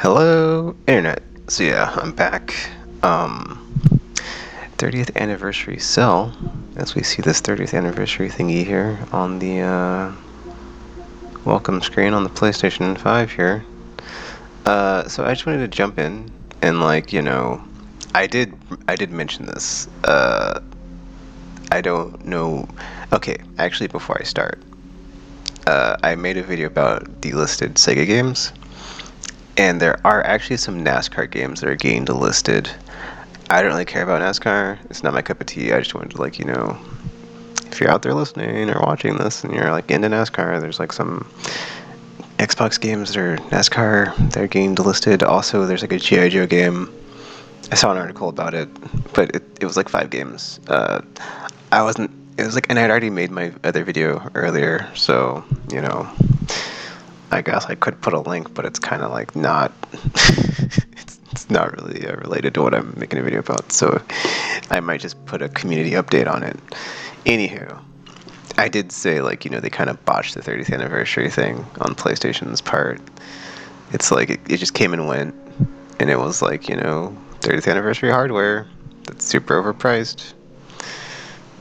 Hello, Internet. So yeah, I'm back. 30th anniversary sale. As we see this 30th anniversary thingy here on the welcome screen on the PlayStation 5 here. So I just wanted to jump in and I did mention this. I don't know. Okay, actually, before I start, I made a video about delisted Sega games. And there are actually some NASCAR games that are getting delisted. I don't really care about NASCAR. It's not my cup of tea. I just wanted to if you're out there listening or watching this and you're into NASCAR, there's some Xbox games that are NASCAR. They're getting delisted. Also, there's a G.I. Joe game. I saw an article about it, but it was 5 games. I wasn't. It was and I had already made my other video earlier, so I guess I could put a link, but it's kind of not. it's not really related to what I'm making a video about, so I might just put a community update on it. Anywho, I did say they kind of botched the 30th anniversary thing on PlayStation's part. It's it just came and went, and it was 30th anniversary hardware that's super overpriced,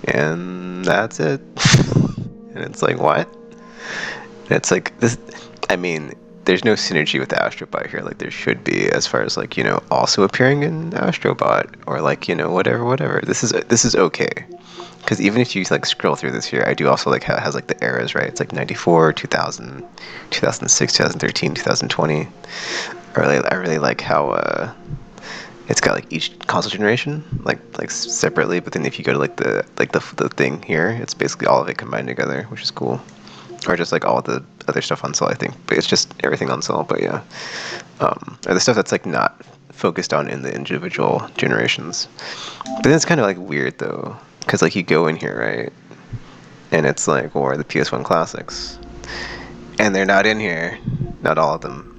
and that's it. And it's what? It's this. I mean, there's no synergy with Astrobot here, there should be, as far as also appearing in Astrobot or whatever. This is okay, because even if you scroll through this here, I do also how it has the eras, right? It's 94, 2000, 2006, 2013, 2020. I really like how it's got each console generation separately, but then if you go to the thing here, it's basically all of it combined together, which is cool. Or just all the other stuff on sale, I think. But it's just everything on sale. But yeah, or the stuff that's not focused on in the individual generations. But then it's kind of weird though, because you go in here, right, and it's or the PS1 classics, and they're not in here, not all of them.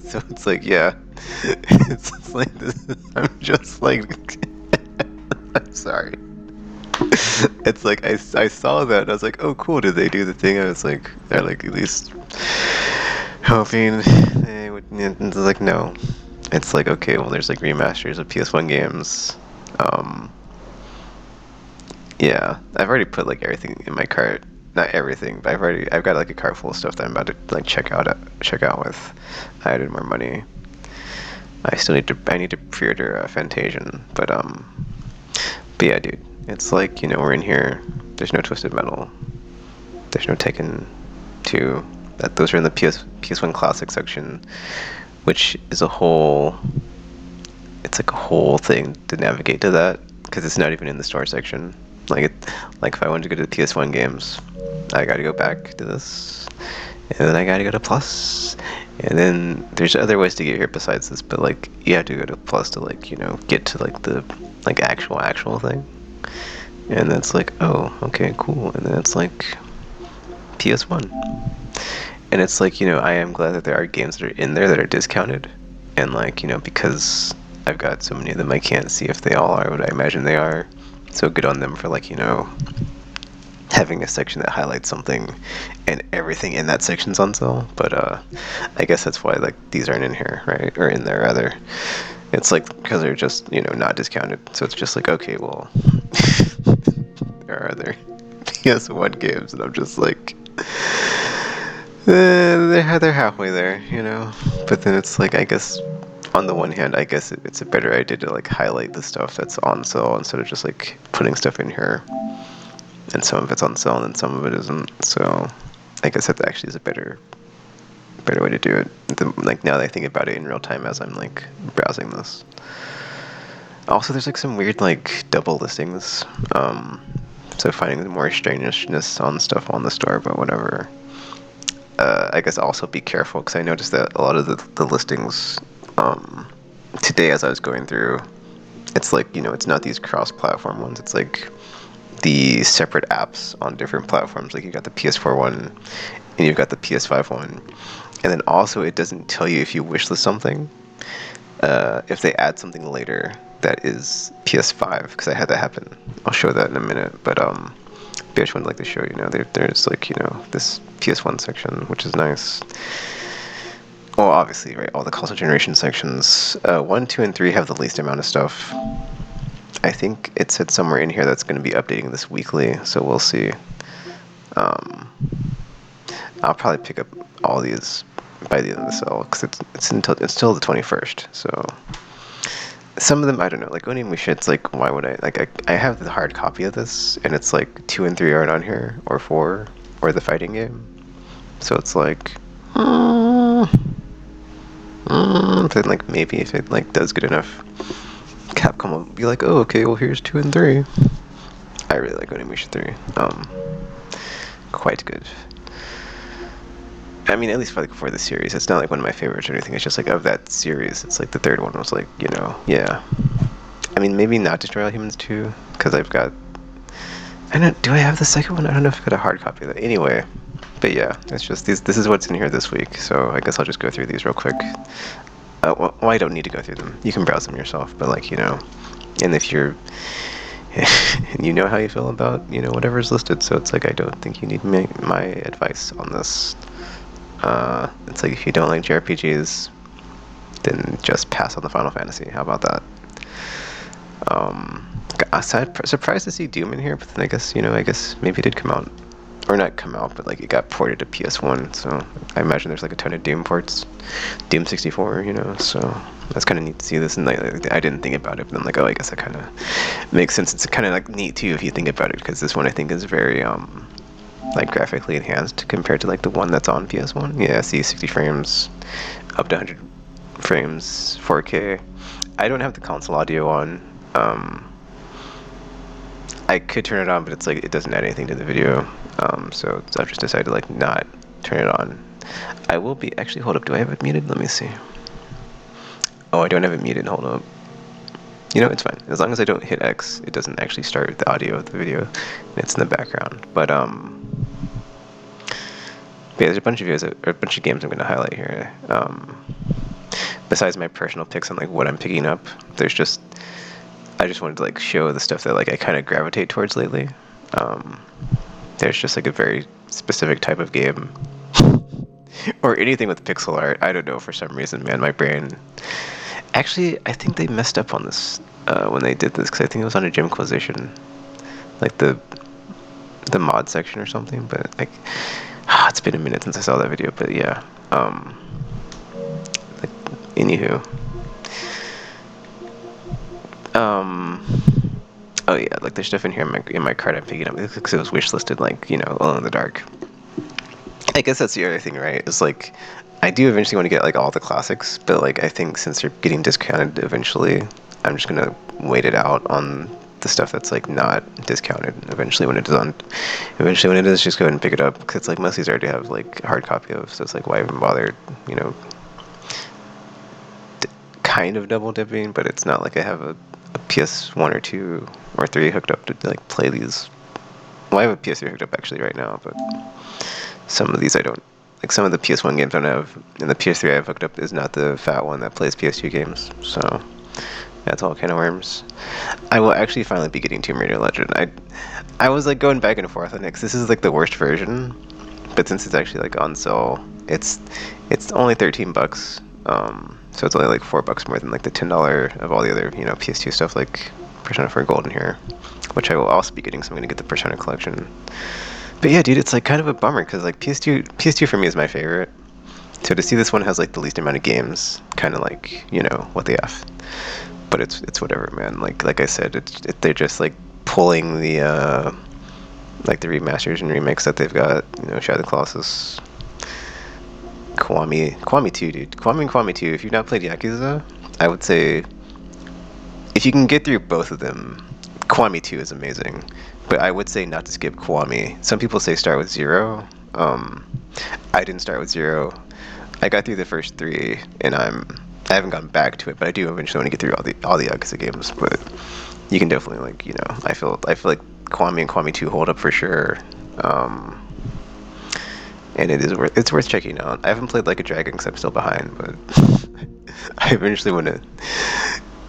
So it's yeah, it's this. I'm just I'm sorry. It's I saw that and I was oh cool, did they do the thing? I was they're at least hoping they would. It's no. It's okay, well there's remasters of PS1 games. Yeah, I've already put everything in my cart. Not everything, but I've got a cart full of stuff that I'm about to check out with. I added more money. I need to pre-order Fantasian, but yeah, dude, it's we're in here. There's no Twisted Metal. There's no Tekken 2. Those are in the PS1 Classic section, which is a whole. It's a whole thing to navigate to that, because it's not even in the store section. If I wanted to go to the PS1 games, I got to go back to this, and then I got to go to Plus, and then there's other ways to get here besides this, but you have to go to Plus to get to the actual thing. And that's oh, okay, cool. And then it's PS1. And it's I am glad that there are games that are in there that are discounted. And because I've got so many of them, I can't see if they all are what I imagine they are. So good on them for having a section that highlights something and everything in that section's on sale. But I guess that's why these aren't in here, right? Or in there rather. It's because they're just not discounted, so it's just okay, well, there are other PS1 games, and I'm just they're halfway there, But then it's I guess on the one hand, I guess it's a better idea to highlight the stuff that's on sale instead of just putting stuff in here, and some of it's on sale and then some of it isn't. So I guess that actually is a better way to do it. Now that I think about it in real time as I'm browsing this. Also, there's some weird double listings. So finding more strangeness on stuff on the store, but whatever. I guess also be careful, because I noticed that a lot of the listings today as I was going through, it's it's not these cross-platform ones. It's the separate apps on different platforms. You got the PS4 one, and you've got the PS5 one. And then also, it doesn't tell you if you wishlist something, if they add something later that is PS5, because I had that happen. I'll show that in a minute, but I just wanted to show there's this PS1 section, which is nice. Well, obviously, right, all the console generation sections. 1, 2, and 3 have the least amount of stuff. I think it said somewhere in here that's going to be updating this weekly, so we'll see. I'll probably pick up all these by the end of the sale, because it's till the 21st, so... Some of them, I don't know, like Onimusha, it's like, why would I have the hard copy of this, and it's like 2 and 3 aren't on here, or 4, or the fighting game. So it's like, but like maybe if it like does good enough, Capcom will be like, oh, okay, well here's 2 and 3. I really like Onimusha 3. Quite good. I mean, at least for the series, it's not like one of my favorites or anything. It's just like of that series, it's like the third one was like, you know, yeah. I mean, maybe not Destroy All Humans 2, because I've got... do I have the second one? I don't know if I've got a hard copy of that. Anyway, but yeah, it's just this is what's in here this week, so I guess I'll just go through these real quick. Well, I don't need to go through them. You can browse them yourself, but like, you know, and if you're... you know how you feel about, you know, whatever's listed, so it's like, I don't think you need my advice on this. It's like, if you don't like JRPGs, then just pass on the Final Fantasy. How about that? I'm surprised to see Doom in here, but then I guess maybe it did come out. Or not come out, but like it got ported to PS1, so I imagine there's like a ton of Doom ports. Doom 64, you know, so that's kind of neat to see this, and like, I didn't think about it, but I'm like, oh, I guess that kind of makes sense. It's kind of like neat too if you think about it, because this one I think is very, like graphically enhanced compared to like the one that's on PS1. Yeah, see 60 frames, up to 100 frames, 4K. I don't have the console audio on. I could turn it on, but it's like it doesn't add anything to the video. So I've just decided to like not turn it on. I will be actually. Hold up, do I have it muted? Let me see. Oh, I don't have it muted. Hold up. You know, it's fine as long as I don't hit X. It doesn't actually start with the audio of the video, and it's in the background. But yeah, there's a bunch of videos, or a bunch of games I'm going to highlight here. Besides my personal picks on like what I'm picking up, there's just I just wanted to like show the stuff that like I kind of gravitate towards lately. There's just like a very specific type of game, or anything with pixel art. I don't know, for some reason, man, my brain. Actually, I think they messed up on this when they did this, because I think it was on a Gymquisition, like the mod section or something. But like, it's been a minute since I saw that video. But yeah, like, anywho. Oh yeah, like there's stuff in here in my cart I'm picking up because it was wish listed, like, you know, Alone in the Dark. I guess that's the other thing, right? It's like I do eventually want to get like all the classics, but like I think since they're getting discounted eventually, I'm just gonna wait it out on the stuff that's like not discounted. Eventually when it is, just go ahead and pick it up, because it's like most of these I already have like hard copy of, so it's like, why even bother, you know, kind of double dipping, but it's not like I have a PS1 or 2 or 3 hooked up to like play these. Well, I have a PS3 hooked up actually right now, but some of these I don't. Like some of the PS1 games I don't have, and the PS3 I have hooked up is not the fat one that plays PS2 games, so that's all kind of worms. I will actually finally be getting Tomb Raider Legend. I was like going back and forth on it, 'cause this is like the worst version, but since it's actually like on sale, it's only $13. So it's only like $4 more than like the $10 of all the other, you know, PS2 stuff like Persona 4 Golden here, which I will also be getting. So I'm gonna get the Persona collection. But yeah, dude, it's like kind of a bummer, because like PS2 for me is my favorite. So to see this one has like the least amount of games, kind of like, you know, what the F. But it's whatever, man. Like I said, they're just like pulling the like the remasters and remakes that they've got. You know, Shadow of the Colossus, Kiwami 2, dude. Kiwami 2, if you've not played Yakuza, I would say if you can get through both of them, Kiwami 2 is amazing. But I would say not to skip Kiwami. Some people say start with 0. I didn't start with 0. I got through the first 3, and I haven't gone back to it, but I do eventually want to get through all the Yakuza games. But you can definitely, like, you know, I feel like Kiwami and Kiwami 2 hold up for sure. And it's worth checking out. I haven't played Like a Dragon because I'm still behind, but I eventually want to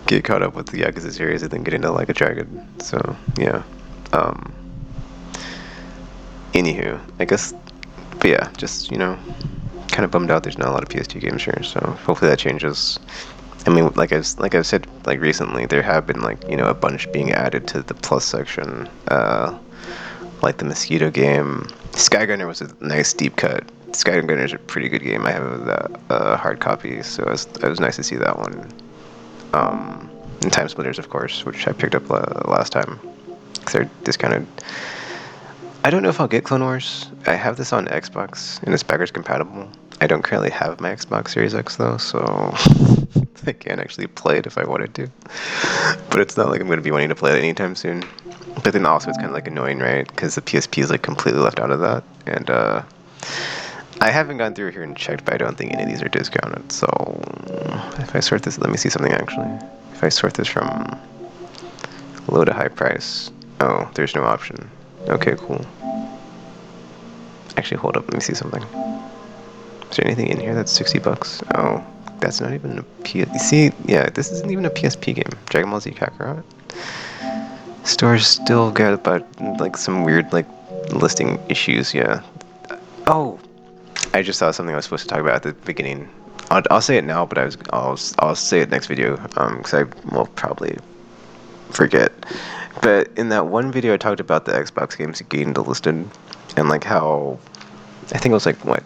get caught up with the Yakuza series and then get into Like a Dragon. So yeah. Anywho, I guess, but yeah, just, you know, kind of bummed out there's not a lot of PS2 games here, so hopefully that changes. I mean, like I've said like recently, there have been like, you know, a bunch being added to the plus section. Like the Mosquito game. Skygunner was a nice deep cut. Skygunner is a pretty good game. I have that hard copy, so it was nice to see that one. And Time Splitters, of course, which I picked up last time because they're discounted. I don't know if I'll get Clone Wars. I have this on Xbox and it's backwards compatible. I don't currently have my Xbox Series X though, so I can't actually play it if I wanted to. But it's not like I'm going to be wanting to play it anytime soon. But then also it's kind of like annoying, right? Because the PSP is like completely left out of that. And I haven't gone through here and checked, but I don't think any of these are discounted. So if I sort this, let me see something actually. If I sort this from low to high price, oh, there's no option. Okay, cool. Actually, hold up, let me see something. Is there anything in here that's $60? Oh, that's not even a PS. See, yeah, this isn't even a PSP game. Dragon Ball Z Kakarot. Stores still got about like some weird like listing issues. Yeah. Oh, I just saw something I was supposed to talk about at the beginning. I'll say it now, but I'll say it next video. Because I will probably forget. But in that one video, I talked about the Xbox games getting delisted, and like how I think it was like what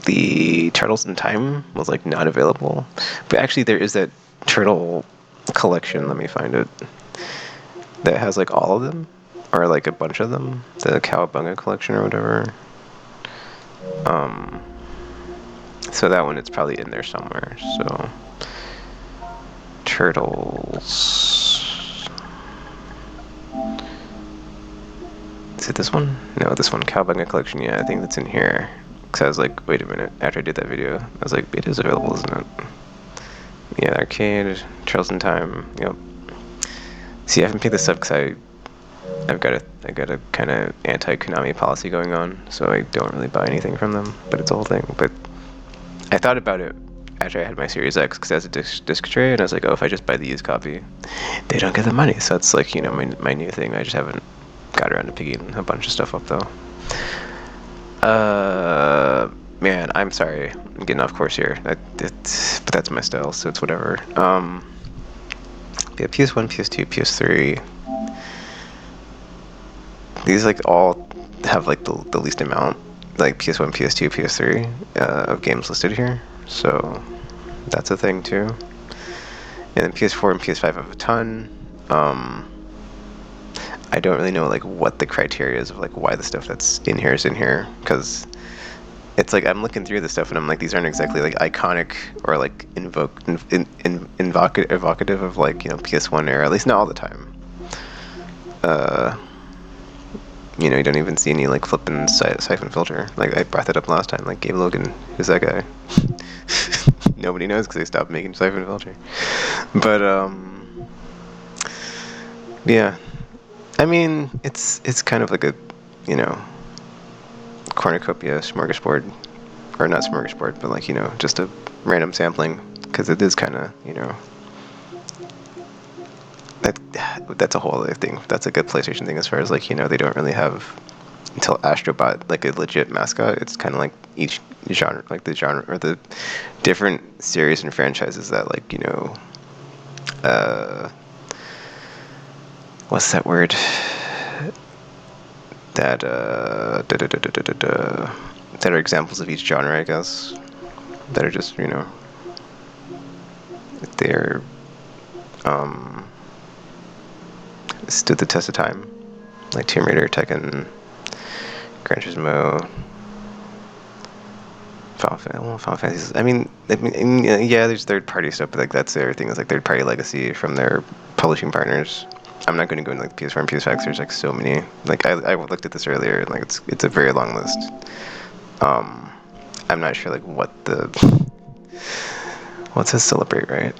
the Turtles in Time was like not available. But actually, there is that turtle collection. Let me find it. That has like all of them, or like a bunch of them. The Cowabunga collection or whatever. So that one, it's probably in there somewhere. So Turtles. Is it this one? No, this one, Cowabunga collection. Yeah, I think that's in here. Cause I was like, wait a minute. After I did that video, I was like, it is available, isn't it? Yeah, arcade, Turtles in Time. Yep. See, I haven't picked this up because I've got a kind of anti-Konami policy going on, so I don't really buy anything from them. But it's a whole thing. But I thought about it after I had my Series X because it has a disc tray, and I was like, oh, if I just buy the used copy, they don't get the money. So it's like, you know, my new thing. I just haven't got around to picking a bunch of stuff up though. Man, I'm sorry, I'm getting off course here. But that's my style, so it's whatever. Yeah, PS1, PS2, PS3. These like all have like the least amount, like PS1, PS2, PS3 of games listed here. So that's a thing too. And then PS4 and PS5 have a ton. I don't really know like what the criteria is of like why the stuff that's in here is in here, because it's like I'm looking through this stuff and I'm like, these aren't exactly like iconic or like evocative of like, you know, PS1 era, at least not all the time. You know, you don't even see any like flipping siphon filter. Like I brought that up last time. Like Gabe Logan, who's that guy? Nobody knows because they stopped making siphon filter. But yeah. I mean, it's kind of like a, you know, cornucopia smorgasbord, or not smorgasbord, but like, you know, just a random sampling, because it is kind of, you know, that's a whole other thing. That's a good PlayStation thing as far as like, you know, they don't really have until Astrobot like a legit mascot. It's kind of like each genre, like the genre or the different series and franchises that like, you know, what's that word? That that are examples of each genre, I guess. That are just, you know, they're stood the test of time, like Tomb Raider, Tekken, Gran Turismo, Final Fantasy. I mean, yeah, there's third-party stuff, but like that's their thing. Is like third-party legacy from their publishing partners. I'm not going to go into like PS4 and PS5. There's like so many. Like I looked at this earlier, and like it's a very long list. I'm not sure like what's to celebrate, right?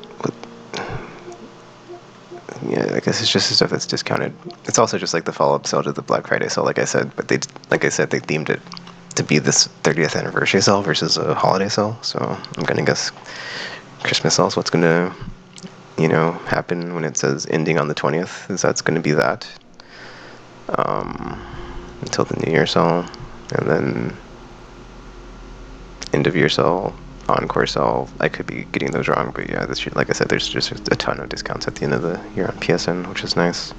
Yeah, I guess it's just the stuff that's discounted. It's also just like the follow-up sale to the Black Friday sale, like I said. But they themed it to be this 30th anniversary sale versus a holiday sale. So I'm gonna guess Christmas sale is what's gonna, you know, happen when it says ending on the 20th. Is that's gonna be that until the New Year sale, and then end of year sale, encore sale. I could be getting those wrong, but yeah, this year, like I said, there's just a ton of discounts at the end of the year on PSN, which is nice.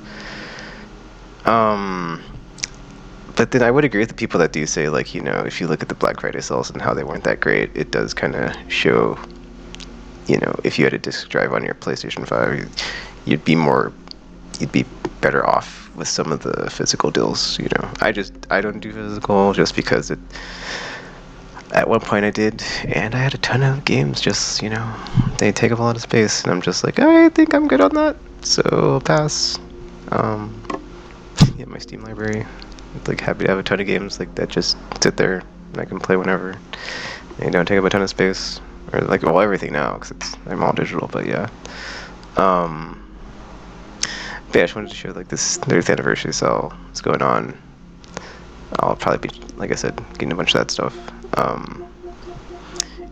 But then I would agree with the people that do say, like, you know, if you look at the Black Friday sales and how they weren't that great, it does kind of show, you know, if you had a disc drive on your PlayStation 5, you'd be better off with some of the physical deals, you know. I don't do physical just because at one point I did, and I had a ton of games just, you know, they take up a lot of space, and I'm just like, I think I'm good on that, so pass. Yeah, my Steam library, like, happy to have a ton of games like that just sit there and I can play whenever. They don't take up a ton of space, or like, well, everything now because I'm all digital. But yeah, but yeah, I just wanted to show like this 30th anniversary sale is going on. I'll probably be, like I said, getting a bunch of that stuff.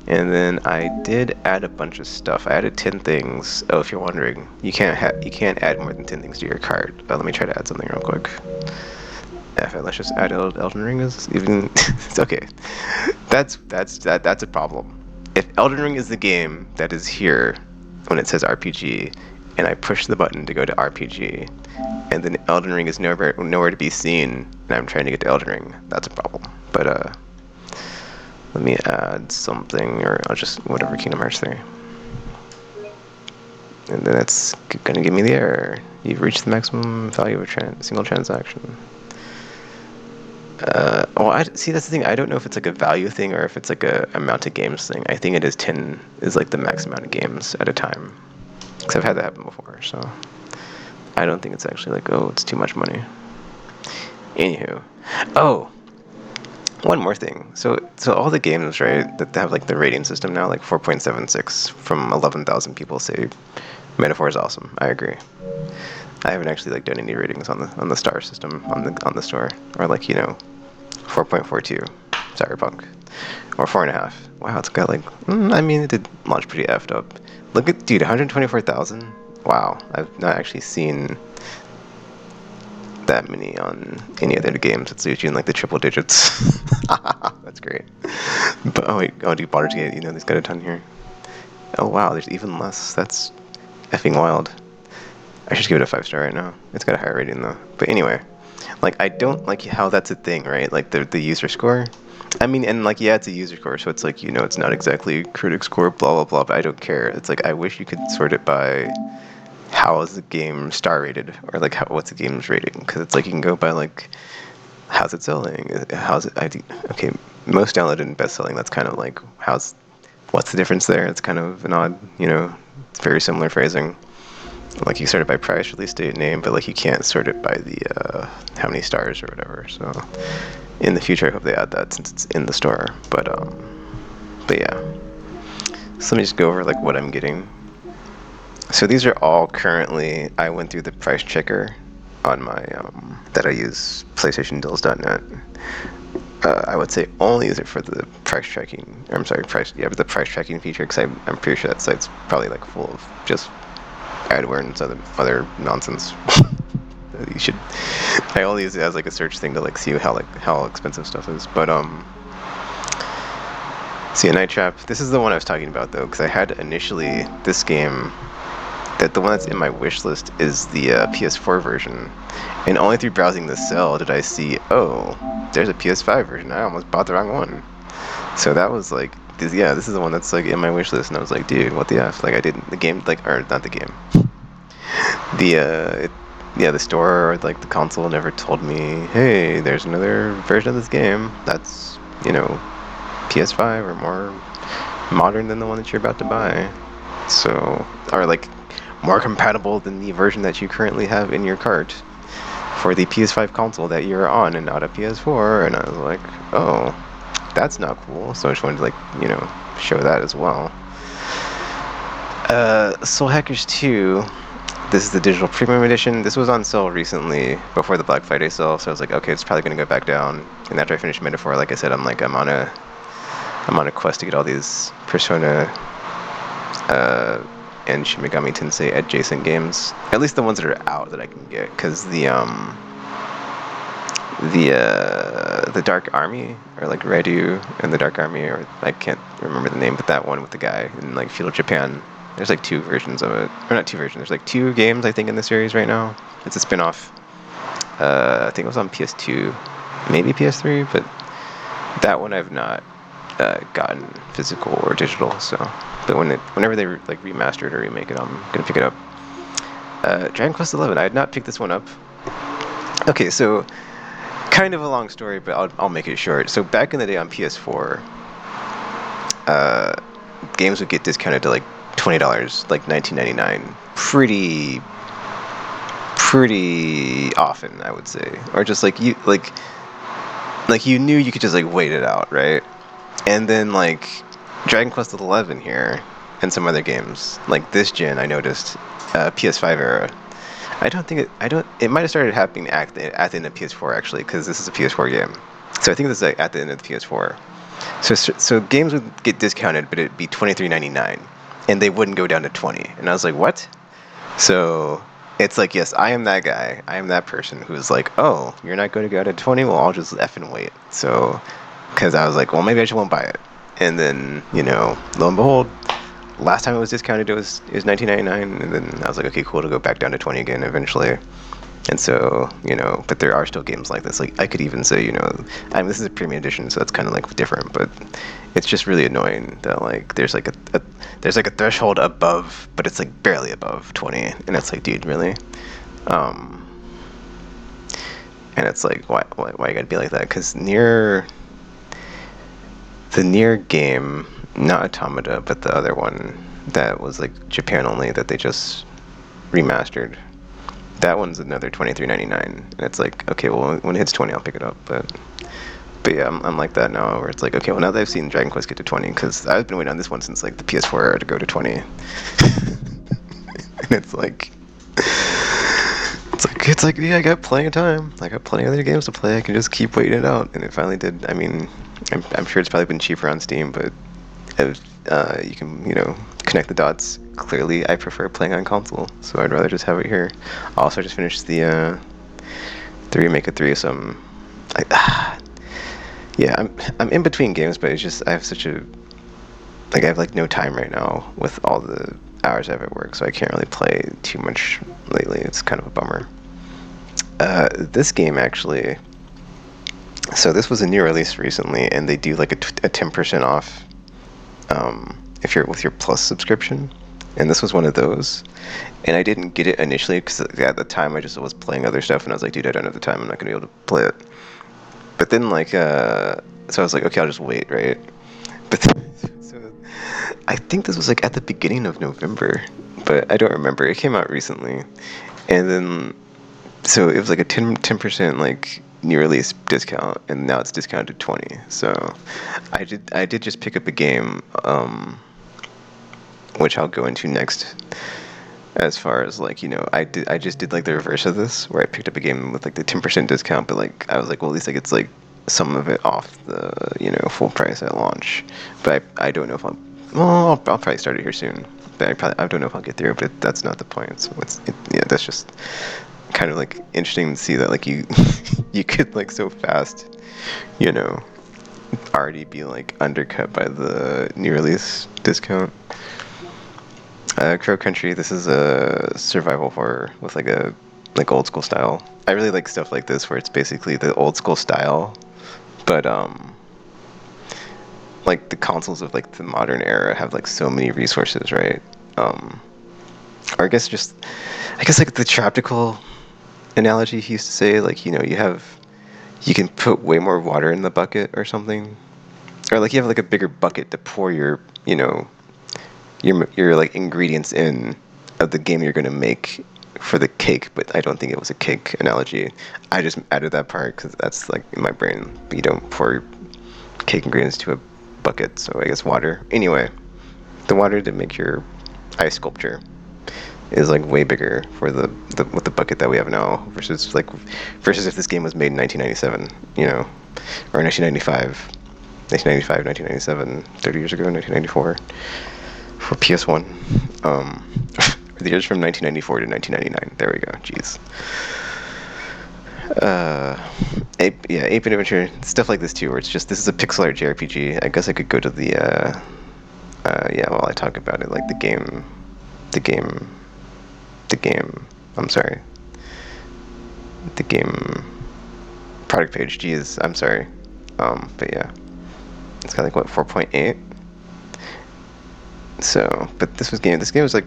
And then I did add a bunch of stuff. I added 10 things. Oh, if you're wondering, you can't add more than 10 things to your cart. Let me try to add something real quick. Let's just add Elden Ring is even. It's okay. That's a problem. If Elden Ring is the game that is here when it says RPG, and I push the button to go to RPG, and then Elden Ring is nowhere to be seen, and I'm trying to get to Elden Ring, that's a problem. But let me add something, or I'll just whatever Kingdom Hearts 3. And then it's gonna give me the error. You've reached the maximum value of a single transaction. See, that's the thing. I don't know if it's like a value thing or if it's like a amount of games thing. I think it is 10 is like the max amount of games at a time. Because I've had that happen before, so I don't think it's actually like, oh, it's too much money. Anywho. Oh, one more thing. So all the games, right, that have like the rating system now, like 4.76 from 11,000 people say Metaphor is awesome. I agree. I haven't actually like done any ratings on the star system on the store, or like, you know, 4.42 Cyberpunk, or 4.5. Wow, it's got like I mean, it did launch pretty effed up. Look at, dude, 124,000. Wow, I've not actually seen that many on any other games. It's usually in like the triple digits. That's great. But oh wait, dude, Baldur's Gate, you know, they've got a ton here. Oh wow, there's even less. That's effing wild. I should give it a 5-star right now. It's got a higher rating though. But anyway, like, I don't like how that's a thing, right? Like the user score. I mean, and like, yeah, it's a user score, so it's like, you know, it's not exactly critic score, blah blah blah. But I don't care. It's like, I wish you could sort it by how is the game star rated, or like what's the game's rating? Because it's like you can go by like how's it selling, how's it okay, most downloaded and best selling. That's kind of like what's the difference there? It's kind of an odd, you know, it's very similar phrasing. Like, you sort it by price, release date, name, but like you can't sort it by the how many stars or whatever. So in the future, I hope they add that since it's in the store. But yeah. So let me just go over like what I'm getting. So these are all currently. I went through the price checker on my that I use, PlayStationDeals.net. I would say only use it for the price tracking. Or I'm sorry, but the price tracking feature, because I'm pretty sure that site's probably like full of just adware and other nonsense. You should. I only use it as like a search thing to like see how expensive stuff is. But see, a Night Trap. This is the one I was talking about though, because I had initially this game. That the one that's in my wish list is the PS4 version, and only through browsing the sale did I see, oh, there's a PS5 version. I almost bought the wrong one. So that was like, this is the one that's like in my wish list, and I was like, dude, what the f? Like, I didn't the game, like, or not the game. The store or like the console never told me, hey, there's another version of this game that's, you know, PS5 or more modern than the one that you're about to buy. So, or like more compatible than the version that you currently have in your cart for the PS5 console that you're on, and not a PS4. And I was like, oh, that's not cool. So I just wanted to, like, you know, show that as well. Soul Hackers 2. This is the digital premium edition. This was on sale recently before the Black Friday sale, so I was like, okay, it's probably gonna go back down. And after I finished Metaphor, like I said, I'm on a quest to get all these Persona and Shin Megami Tensei adjacent games. At least the ones that are out that I can get, because the the Dark Army, or like Redu and the Dark Army, or I can't remember the name, but that one with the guy in like feudal Japan. There's like two versions of it, or not two versions. There's like two games I think in the series right now. It's a spin-off. I think it was on PS2, maybe PS3, but that one I've not gotten physical or digital. So, but whenever they like remaster it or remake it, I'm gonna pick it up. Dragon Quest XI. I had not picked this one up. Okay, so kind of a long story, but I'll make it short. So back in the day on PS4, games would get discounted to like $20, like $19.99, pretty often, I would say, or just like you knew you could just like wait it out, right? And then like Dragon Quest XI here, and some other games like this gen, I noticed PS5 era. It might have started happening at the end of PS4 actually, because this is a PS4 game. So I think this is like at the end of the PS4. So games would get discounted, but it'd be $23.99, and they wouldn't go down to 20. And I was like, what? So it's like, yes, I am that guy. I am that person who's like, oh, you're not going to go down to 20? Well, I'll just effing wait. So, because I was like, well, maybe I just won't buy it. And then, lo and behold, last time it was discounted, it was $19.99, and then I was like, okay, cool, to go back down to 20 again eventually. And so, but there are still games like this. Like, I could even say, this is a premium edition, so that's kind of like different, but it's just really annoying that like there's like a threshold above, but it's like barely above 20, and it's like, dude, really? And it's like, why you gotta be like that? Because the Nier game, not Automata, but the other one that was like Japan only, that they just remastered, that one's another $23.99, and it's like, okay, well, when it hits 20, I'll pick it up. But yeah, I'm like that now, where it's like, okay, well, now that I've seen Dragon Quest get to 20, because I've been waiting on this one since like the PS4 era to go to 20, and it's like, yeah, I got plenty of time. I got plenty of other games to play. I can just keep waiting it out, and it finally did. I mean, I'm sure it's probably been cheaper on Steam, but you can, connect the dots. Clearly, I prefer playing on console, so I'd rather just have it here. Also, I just finished the remake of 3, so I'm in between games, but it's just I have like no time right now with all the hours I have at work, so I can't really play too much lately. It's kind of a bummer. This game actually, so this was a new release recently, and they do like a 10% off if you're with your Plus subscription, and this was one of those. And I didn't get it initially because at the time I just was playing other stuff, and I was like, dude, I don't have the time. I'm not gonna be able to play it. But then so I was like, okay, I'll just wait, right? But so I think this was like at the beginning of November, but I don't remember. It came out recently, and then so it was like a 10% like new release discount, and now it's discounted to 20. So I did just pick up a game, which I'll go into next. As far as like, I just did like the reverse of this, where I picked up a game with like the 10% discount, but like I was like, well, at least like it's like some of it off the full price at launch. But I don't know if I'll probably start it here soon. But I don't know if I'll get through, but that's not the point. So that's just kind of like interesting to see that like you you could like so fast, already be like undercut by the new release discount. Crow Country. This is a survival horror with like old school style. I really like stuff like this where it's basically the old school style, but like the consoles of like the modern era have like so many resources, right? Or I guess like the tropical analogy he used to say, like you can put way more water in the bucket or something, or like you have like a bigger bucket to pour your like ingredients in of the game you're gonna make for the cake. But I don't think it was a cake analogy. I just added that part because that's like in my brain. But you don't pour cake ingredients to a bucket, so I guess water. Anyway, the water to make your ice sculpture is like way bigger for the with the bucket that we have now versus if this game was made in 1997, or 1997, 30 years ago, 1994. For PS1, the years from 1994 to 1999. There we go. Jeez. Yeah, 8-bit adventure stuff like this too, where it's just this is a pixel art JRPG. I guess I could go to the yeah, while I talk about it, like the game, the game. I'm sorry, the game product page. Geez, I'm sorry. But yeah, it's got like what 4.8. So, but this game. This game was like,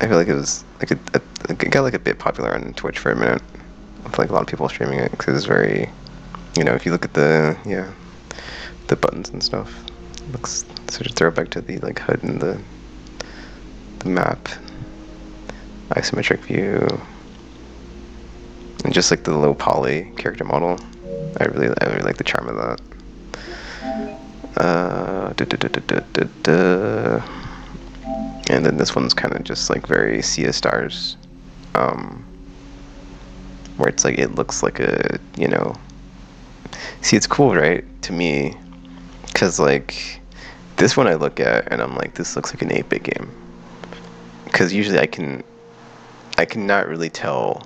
I feel like it was like it got like a bit popular on Twitch for a minute. I feel like a lot of people streaming it because it was very, if you look at the buttons and stuff, it looks such a throwback to the like HUD and the map, isometric view, and just like the low poly character model. I really like the charm of that. And then this one's kind of just like very Sea of Stars, where it's like it looks like a see, it's cool, right, to me, because like this one I look at and I'm like, this looks like an 8-bit game, because usually I cannot really tell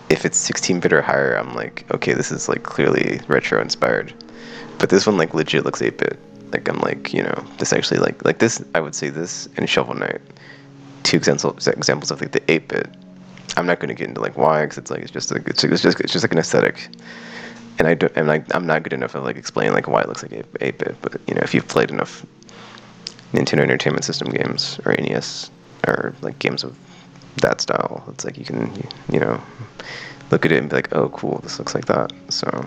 if it's 16-bit or higher. I'm like, okay, this is like clearly retro inspired, but this one like legit looks 8-bit. Like I'm like, this actually like this. I would say this and Shovel Knight, two examples of like the 8-bit. I'm not going to get into like why, because it's like it's just like an aesthetic, and I'm not good enough at like explaining like why it looks like 8-bit. But if you've played enough Nintendo Entertainment System games or NES or like games of that style, it's like you can look at it and be like, oh cool, this looks like that. So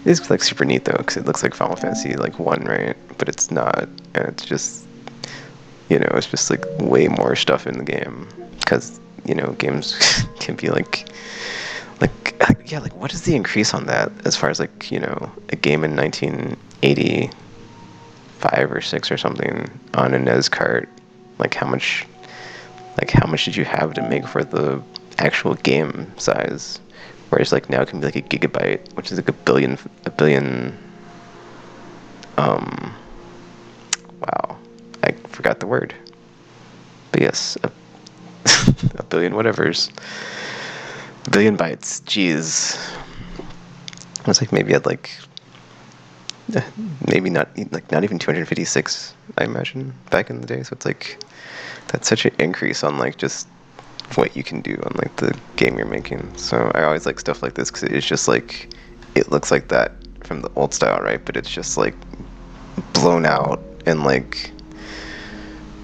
it's like super neat though, because it looks like Final Fantasy like 1, right? But it's not, and it's just it's just like way more stuff in the game, because games can be like yeah, like what is the increase on that as far as like a game in 1985 or 6 or something on a NES cart, like how much did you have to make for the actual game size? Whereas like now it can be like a gigabyte, which is like a billion. Wow, I forgot the word. But yes, a billion whatevers, a billion bytes. Jeez, it's like maybe I'd like maybe not even 256. I imagine back in the day. So it's like that's such an increase on like just what you can do on like the game you're making. So I always like stuff like this, because it's just like it looks like that from the old style, right? But it's just like blown out and like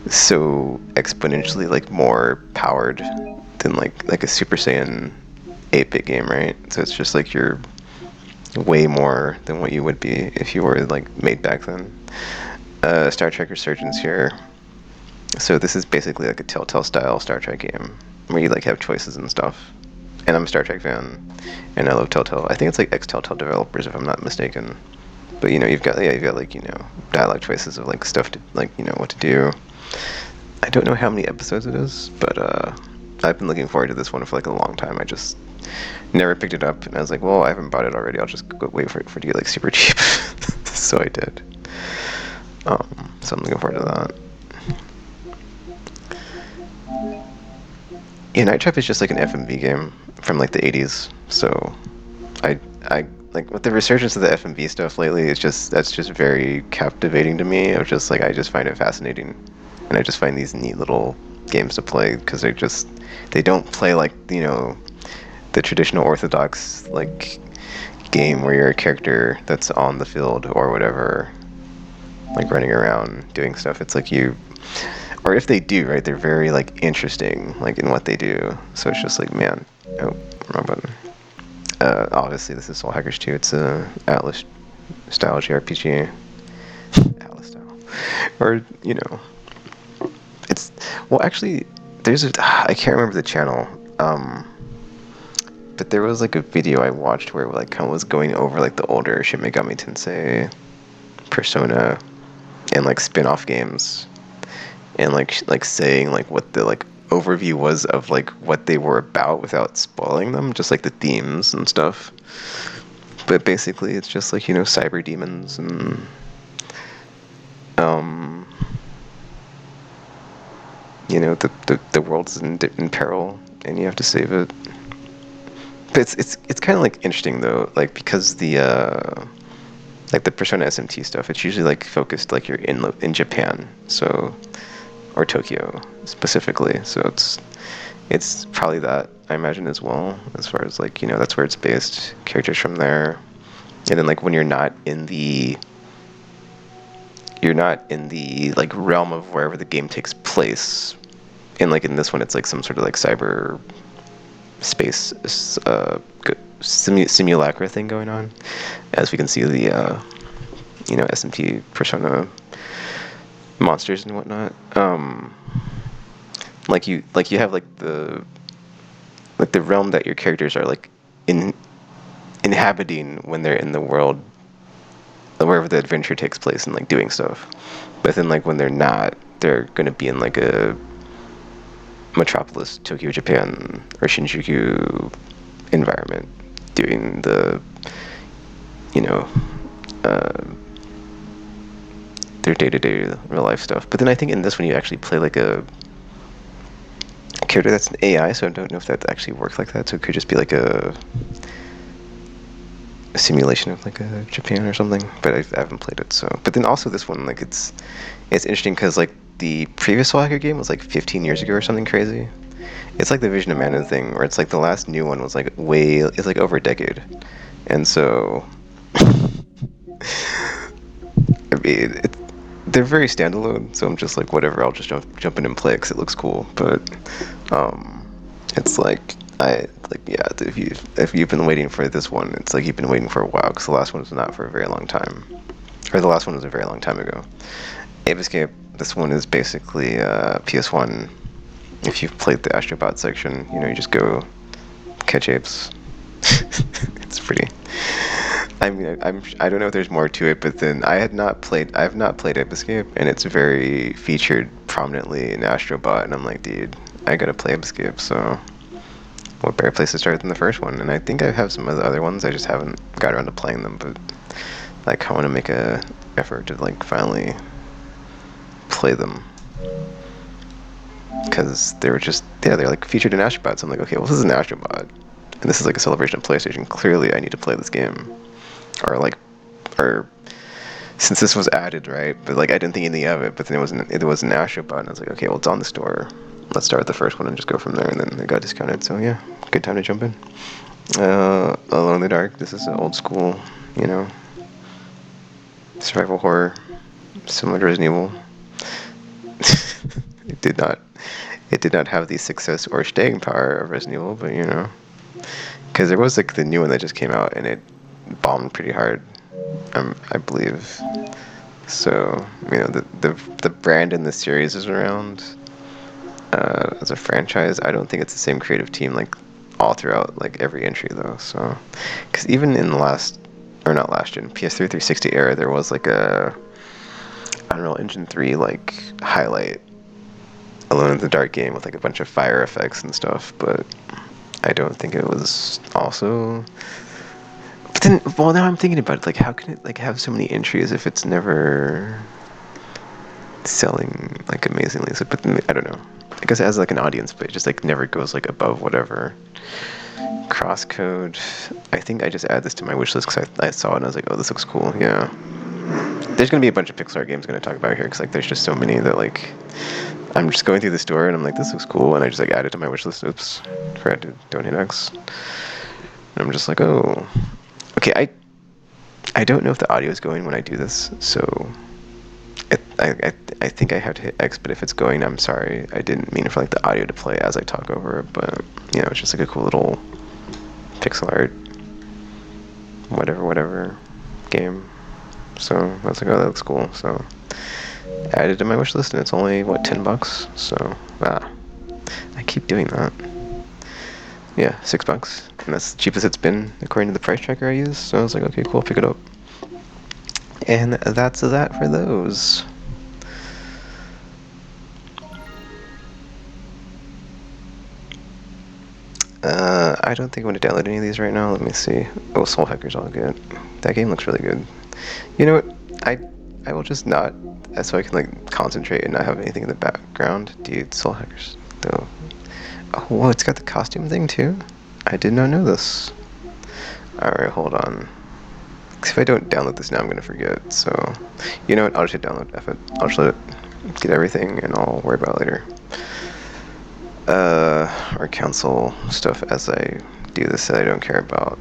so exponentially like more powered than like a Super Saiyan 8-bit game, right? So it's just like you're way more than what you would be if you were like made back then. Star Trek Resurgence here. So this is basically like a Telltale style Star Trek game where you like have choices and stuff. And I'm a Star Trek fan, and I love Telltale. I think it's like ex-Telltale developers, if I'm not mistaken. But you've got like dialogue choices of like stuff to like what to do. I don't know how many episodes it is, but I've been looking forward to this one for like a long time. I just never picked it up, and I was like, well, I haven't bought it already. I'll just go wait for it to get like super cheap. So I did. So I'm looking forward to that. Yeah, Night Trap is just like an FMV game from like the 80s. So I like with the resurgence of the FMV stuff lately, that's just very captivating to me. Of just like I just find it fascinating, and I just find these neat little games to play, because they don't play like the traditional orthodox like game where you're a character that's on the field or whatever, like running around doing stuff. It's like or if they do, right, they're very like interesting like in what they do. So it's just like, man, oh, wrong button. Obviously this is Soul Hackers 2. It's a Atlas style JRPG. Atlas style. Or it's, well, actually there's I can't remember the channel, but there was like a video I watched where like kind of was going over like the older Shin Megami Tensei, Persona, and like spin-off games, and like saying like what the like overview was of like what they were about without spoiling them, just like the themes and stuff. But basically it's just like cyber demons, and the world's in peril and you have to save it. But it's kind of like interesting though, like because the like the Persona SMT stuff, it's usually like focused like you're in Japan, so or Tokyo specifically. So it's probably that I imagine as well, as far as like that's where it's based, characters from there, and then like when you're not in the like realm of wherever the game takes place, and like in this one it's like some sort of like cyber space simulacra thing going on, as we can see the SMT Persona monsters and whatnot. Like you have like the realm that your characters are like inhabiting when they're in the world wherever the adventure takes place and like doing stuff. But then like when they're not, they're gonna be in like a metropolis, Tokyo, Japan, or Shinjuku environment, doing the you know their day-to-day real life stuff. But then I think in this one you actually play like a character that's an AI, so I don't know if that actually works like that. So it could just be like a simulation of like a Japan or something. But I haven't played it, so. But then also this one, like it's interesting because like the previous Soul Hacker game was like 15 years ago or something crazy. It's like the Vision of Mana thing, where it's like the last new one was like it's like over a decade, and so I mean they're very standalone. So I'm just like whatever, I'll just jump in and play because it looks cool. But it's like yeah, if you've been waiting for this one, it's like you've been waiting for a while because the last one was not for a very long time, or the last one was a very long time ago. Ape Escape. This one is basically PS1. If you've played the Astrobot section, you just go catch apes. It's pretty. I mean, I don't know if there's more to it, but then I have not played Ape Escape, and it's very featured prominently in Astrobot, and I'm like, dude, I gotta play Ape Escape. So, what better place to start than the first one? And I think I have some of the other ones. I just haven't got around to playing them, but like I want to make a effort to like finally play them. Because they're like featured in Astrobot. So I'm like, okay, well, this is an Astrobot, and this is like a celebration of PlayStation. Clearly, I need to play this game, or since this was added, right? But like, I didn't think anything of it. But then it was an Astrobot, and I was like, okay, well, it's on the store. Let's start with the first one and just go from there. And then it got discounted, so yeah, good time to jump in. Alone in the Dark. This is an old school, survival horror, similar to Resident Evil. It did not have the success or staying power of Resident Evil, but because there was like the new one that just came out and it bombed pretty hard, I believe. So the brand in the series is around as a franchise. I don't think it's the same creative team like all throughout like every entry though. So because even in the not last gen, PS3 360 era, there was like a Unreal Engine 3 like highlight Alone in the Dark game with like a bunch of fire effects and stuff, but I don't think it was also. But then, well, now I'm thinking about it, like how can it like have so many entries if it's never selling like amazingly? So, but then, I don't know. I guess it has like an audience, but it just like never goes like above whatever. Crosscode. I think I just add this to my wish list because I saw it and I was like, oh, this looks cool. Yeah. There's gonna be a bunch of Pixar games I'm gonna talk about here because like there's just so many that like. I'm just going through the store and I'm like, this looks cool, and I just like add it to my wish list. Oops, forgot to donate X. And I'm just like, oh, okay. I don't know if the audio is going when I do this, so I think I have to hit X. But if it's going, I'm sorry. I didn't mean for like the audio to play as I talk over it, but it's just like a cool little pixel art, whatever game. So I was like, oh, that looks cool. So. Added to my wish list, and it's only what, $10. So I keep doing that. Yeah, $6, and that's the cheapest it's been according to the price tracker I use. So I was like, okay, cool, pick it up. And that's that for those. I don't think I'm gonna download any of these right now. Let me see. Oh, Soul Hacker's all good. That game looks really good. You know what? I will just not, so I can like concentrate and not have anything in the background. Dude, Soul Hackers though. Oh, whoa, it's got the costume thing too. I did not know this. Alright, hold on. Because if I don't download this now, I'm going to forget. So, you know what? I'll just hit download. F it. I'll just let it get everything, and I'll worry about it later. Or cancel stuff as I do this that I don't care about.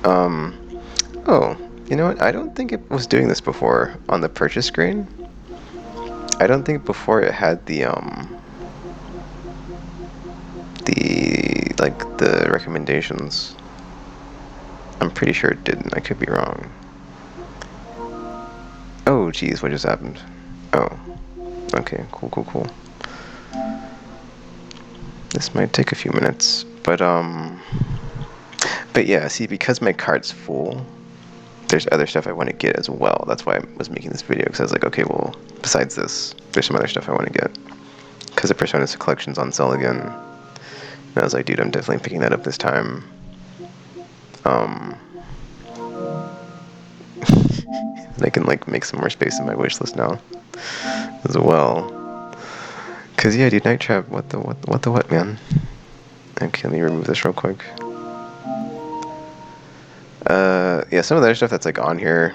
Oh, you know what? I don't think it was doing this before on the purchase screen. I don't think before it had the recommendations. I'm pretty sure it didn't. I could be wrong. Oh, geez, what just happened? Oh, okay, cool. This might take a few minutes, but yeah, see, because my cart's full, there's other stuff I want to get as well. That's why I was making this video, because I was like, okay, well, besides this, there's some other stuff I want to get. Because the Persona collection's on sale again. And I was like, dude, I'm definitely picking that up this time. And I can, like, make some more space in my wish list now as well. Because, yeah, dude, Night Trap, what the, man? Okay, let me remove this real quick. Yeah, some of the other stuff that's, like, on here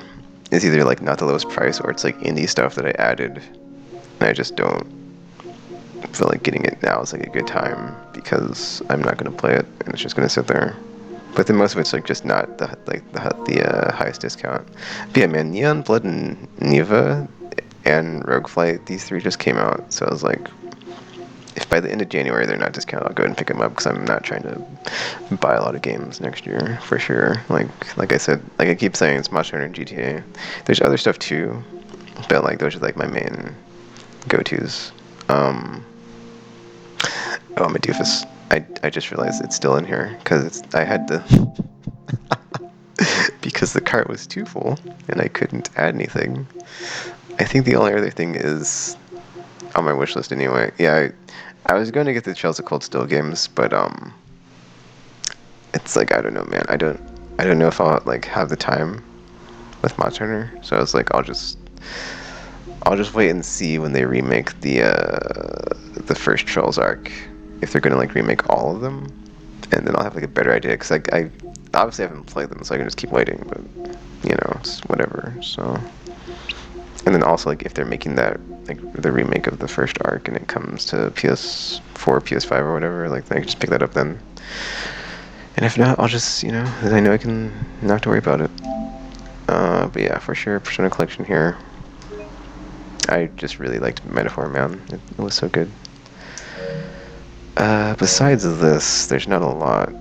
is either, like, not the lowest price or it's, like, indie stuff that I added. And I just don't feel like getting it now is, like, a good time because I'm not going to play it and it's just going to sit there. But then most of it's, like, just not the highest discount. But yeah, man, Neon Blood and Neva and Rogueflight, these three just came out. So I was like, if by the end of January they're not discounted, I'll go ahead and pick them up because I'm not trying to buy a lot of games next year for sure. Like I said, like I keep saying, it's Monster Hunter and GTA. There's other stuff too, but like those are like my main go-tos. Oh, I'm a doofus. I just realized it's still in here because I had to because the cart was too full and I couldn't add anything. I think the only other thing is on my wish list anyway. Yeah, I was going to get the Chelsea Cold Steel games, but it's like I don't know, man. I don't know if I'll like have the time with Monster Hunter. So I was like, I'll just wait and see when they remake the first Trolls arc, if they're gonna like remake all of them, and then I'll have like a better idea. Because I obviously haven't played them, so I can just keep waiting. But you know, it's whatever. So. And then also, like, if they're making that, like, the remake of the first arc and it comes to PS4, PS5 or whatever, like, I can just pick that up then. And if not, I'll just, you know, I know I can not have to worry about it. But yeah, for sure, Persona Collection here. I just really liked Metaphor Man. It was so good. Besides this, there's not a lot.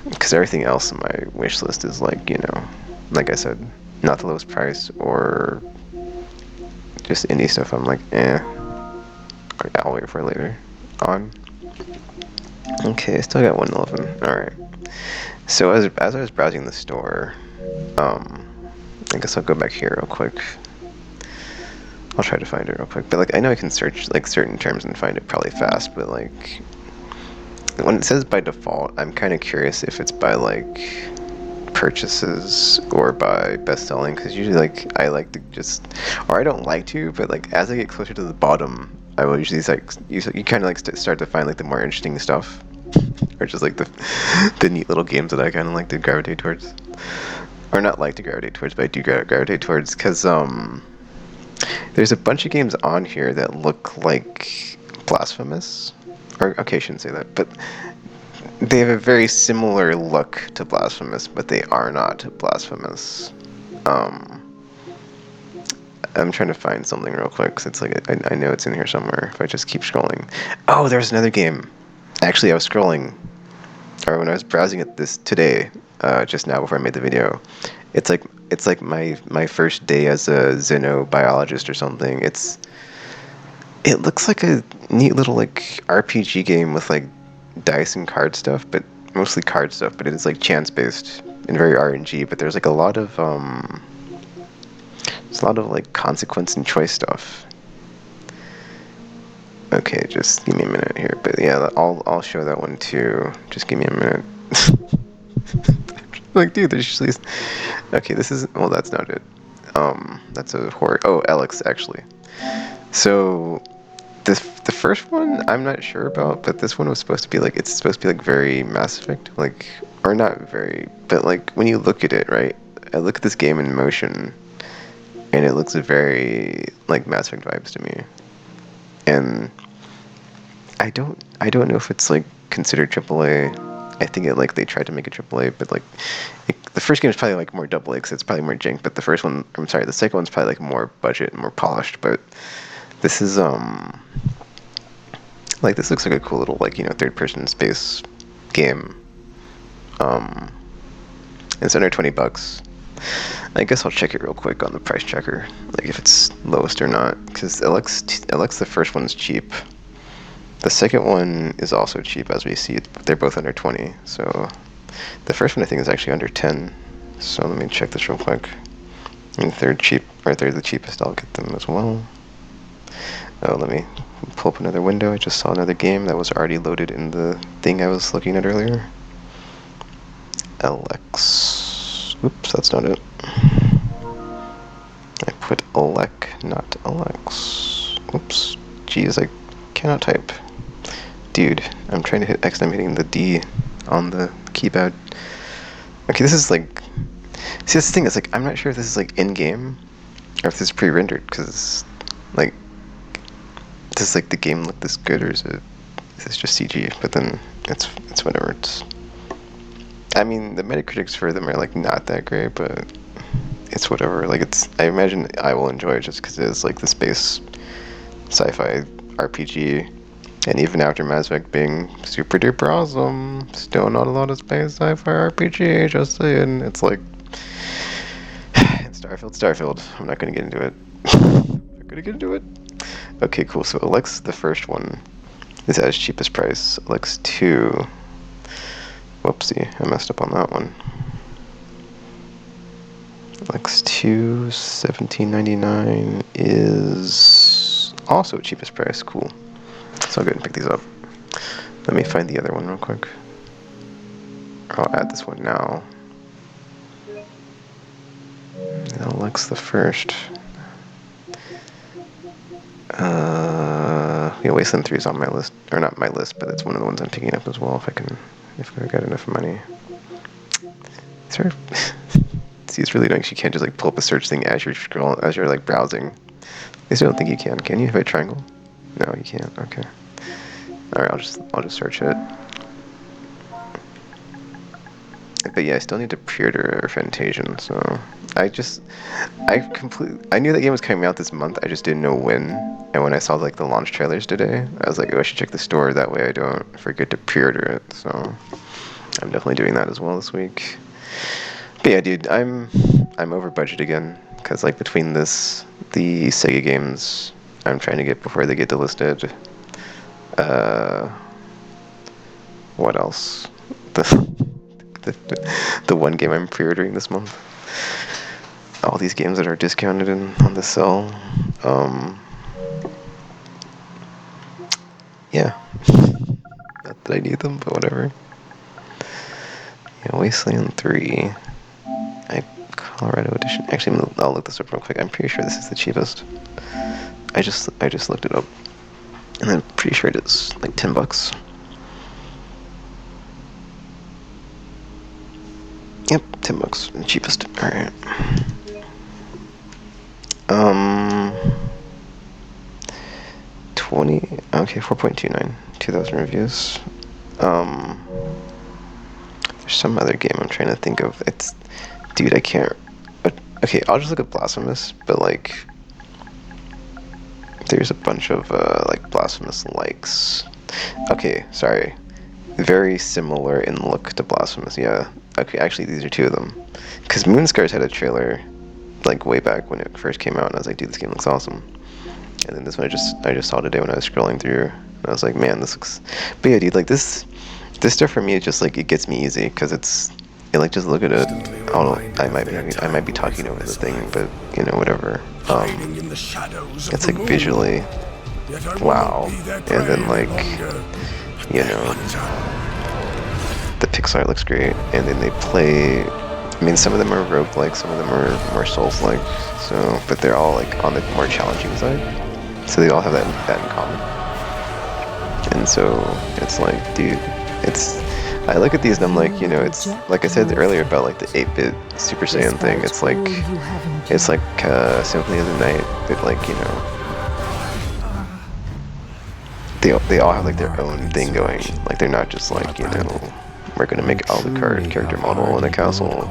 Because everything else in my wish list is, like, you know, like I said, not the lowest price or just indie stuff. I'm like, I'll wait for it later on. Okay, still got 111. Alright. So as I was browsing the store, I guess I'll go back here real quick. I'll try to find it real quick. But like I know I can search like certain terms and find it probably fast, but like when it says by default, I'm kind of curious if it's by like purchases or by best selling, because usually like I like to just, or I don't like to, but like as I get closer to the bottom, I will usually like you kind of like start to find like the more interesting stuff, or just like the neat little games that I kind of like to gravitate towards, or not like to gravitate towards, but I do gravitate towards, because there's a bunch of games on here that look like Blasphemous, or okay, I shouldn't say that, but they have a very similar look to Blasphemous, but they are not Blasphemous. I'm trying to find something real quick, because it's like, I know it's in here somewhere, if I just keep scrolling. Oh, there's another game. Actually, I was scrolling, or when I was browsing it this today, just now before I made the video, it's like my first day as a xenobiologist or something. It looks like a neat little like RPG game with like dice and card stuff, but mostly card stuff, but it is like chance based and very RNG, but there's like a lot of like consequence and choice stuff. Okay, just give me a minute here, but yeah, I'll show that one too. Just give me a minute. Like, dude, there's just okay, this is, well, that's not it. That's a horror. Oh, Alex, actually. So the first one I'm not sure about, but this one was supposed to be like it's supposed to be like very Mass Effect, like or not very, but like when you look at it, right? I look at this game in motion, and it looks very like Mass Effect vibes to me, and I don't know if it's like considered AAA. I think it like they tried to make it AAA, but like the first game is probably like more AA because it's probably more jank. But the first one, I'm sorry, the second one's probably like more budget, more polished. But this is like this looks like a cool little like third person space game. It's under $20. I guess I'll check it real quick on the price checker, like if it's lowest or not, because it looks the first one's cheap. The second one is also cheap, as we see. They're both under 20. So the first one I think is actually under 10. So let me check this real quick. And they're cheap, or they're the cheapest. I'll get them as well. Oh, let me pull up another window. I just saw another game that was already loaded in the thing I was looking at earlier. LX. Oops, that's not it. I put Elec, not Alex. Oops. Geez, I cannot type. Dude, I'm trying to hit X and I'm hitting the D on the keypad. Okay, this is like... See, that's the thing, is like, I'm not sure if this is like in-game or if this is pre-rendered, because like... Does like the game look this good, or is this just CG? But then it's whatever. I mean, the Metacritics for them are like not that great, but it's whatever. Like I imagine I will enjoy it just because it is like the space sci-fi RPG. And even after Mass Effect being super duper awesome, still not a lot of space sci-fi RPG, just saying. It's like... Starfield. I'm not gonna get into it. I'm gonna get into it. Okay, cool. So Alex, the first one, is at its cheapest price. Alex 2... Whoopsie, I messed up on that one. Alex 2, $17.99 is also cheapest price. Cool. So I'll go ahead and pick these up. Let me find the other one real quick. I'll add this one now. Alex the first. Yeah, Wasteland 3 is on my list. Or not my list, but it's one of the ones I'm picking up as well if I got enough money. See, it's really nice. You can't just like pull up a search thing as you're scrolling, as you're like browsing. At least I don't think you can you? If I triangle? No, you can't. Okay. Alright, I'll just search it. But yeah, I still need to pre-order Fantasian, so I knew that game was coming out this month, I just didn't know when. And when I saw like the launch trailers today, I was like, oh, I should check the store, that way I don't forget to pre-order it. So I'm definitely doing that as well this week. But yeah, dude, I'm over budget again, because like between the Sega games I'm trying to get before they get delisted. What else? The one game I'm pre-ordering this month. All these games that are discounted on the sale. Yeah. Not that I need them, but whatever. Yeah, Wasteland 3. Colorado edition. Actually, I'll look this up real quick. I'm pretty sure this is the cheapest. I just looked it up, and I'm pretty sure it is like $10. Yep, $10, cheapest. All right. 20. Okay, 4.29. 2,000 reviews. There's some other game I'm trying to think of. Dude, I can't. Okay, I'll just look at Blasphemous, but like, there's a bunch of like Blasphemous likes. Okay, sorry. Very similar in look to Blasphemous. Yeah. Okay, actually, these are two of them. Because Moonscars had a trailer, like way back when it first came out, and I was like, dude, this game looks awesome. And then this one I just saw today when I was scrolling through, and I was like, man, this looks. But yeah, dude, like this stuff for me, it just like it gets me easy, because it's like just look at it. I might be talking over the thing, but you know, whatever. It's like visually, wow, and then like, you know, the pixel art looks great, and then they play. I mean, some of them are roguelike, some of them are more Souls-like. So, but they're all like on the more challenging side. So they all have that in common. so it's like, dude, it's. I look at these and I'm like, you know, it's like I said earlier about like the 8-bit Super Saiyan thing. It's like Symphony of the Night, but like, you know, they all have like their own thing going. Like they're not just like, you know, we're gonna make Alucard character model in a castle,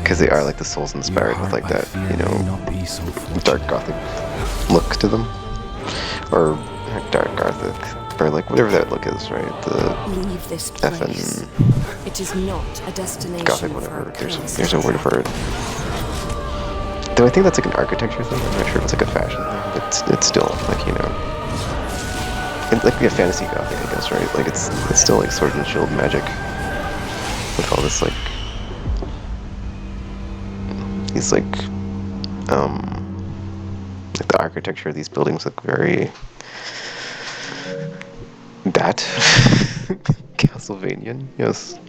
because they are like the Souls inspired with like that, you know, dark gothic look to them, or dark gothic, or like whatever that look is, right? The Leave this FN place. It is not a destination. gothic, whatever. There's a word for it. Though I think that's like an architecture thing. I'm not sure if it's like a fashion thing, but it's still like, you know, it's like a fantasy gothic, I guess, right? Like it's still like sword and shield magic with all this like these like the architecture of these buildings look very that Castlevanian. Yes,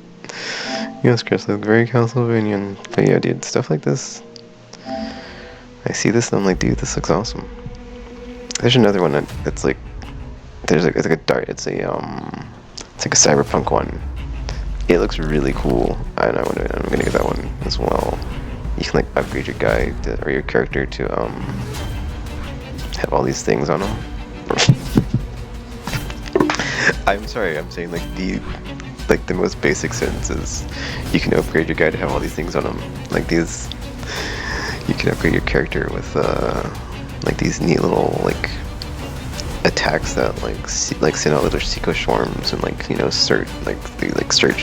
Chris, they look very Castlevanian. But yeah, dude, stuff like this. I see this and I'm like, dude, this looks awesome. There's another one that's like, it's like a dart. It's like a cyberpunk one. It looks really cool. I'm gonna get that one as well. You can like upgrade your guy or your character to have all these things on them. I'm sorry, I'm saying like the most basic sentences. You can upgrade your guy to have all these things on him. Like these, you can upgrade your character with like these neat little like attacks that like send out little Seiko swarms and like, you know, search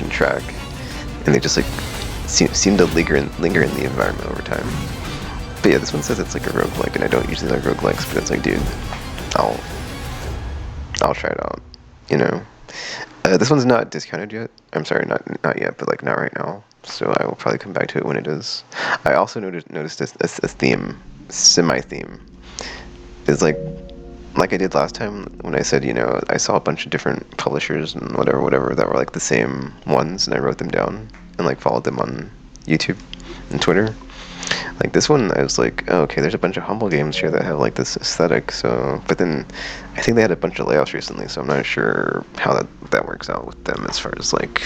and track, and they just like seem to linger in the environment over time. But yeah, this one says it's like a roguelike, and I don't usually like roguelikes, but it's like, dude, I'll try it out, you know. This one's not discounted yet. I'm sorry, not yet, but like not right now. So I will probably come back to it when it is. I also noticed a theme, semi-theme. It's like I did last time when I said, you know, I saw a bunch of different publishers and whatever that were like the same ones, and I wrote them down and like followed them on YouTube and Twitter. Like this one, I was like, oh, okay, there's a bunch of humble games here that have like this aesthetic. So, but then I think they had a bunch of layoffs recently, so I'm not sure how that works out with them as far as like,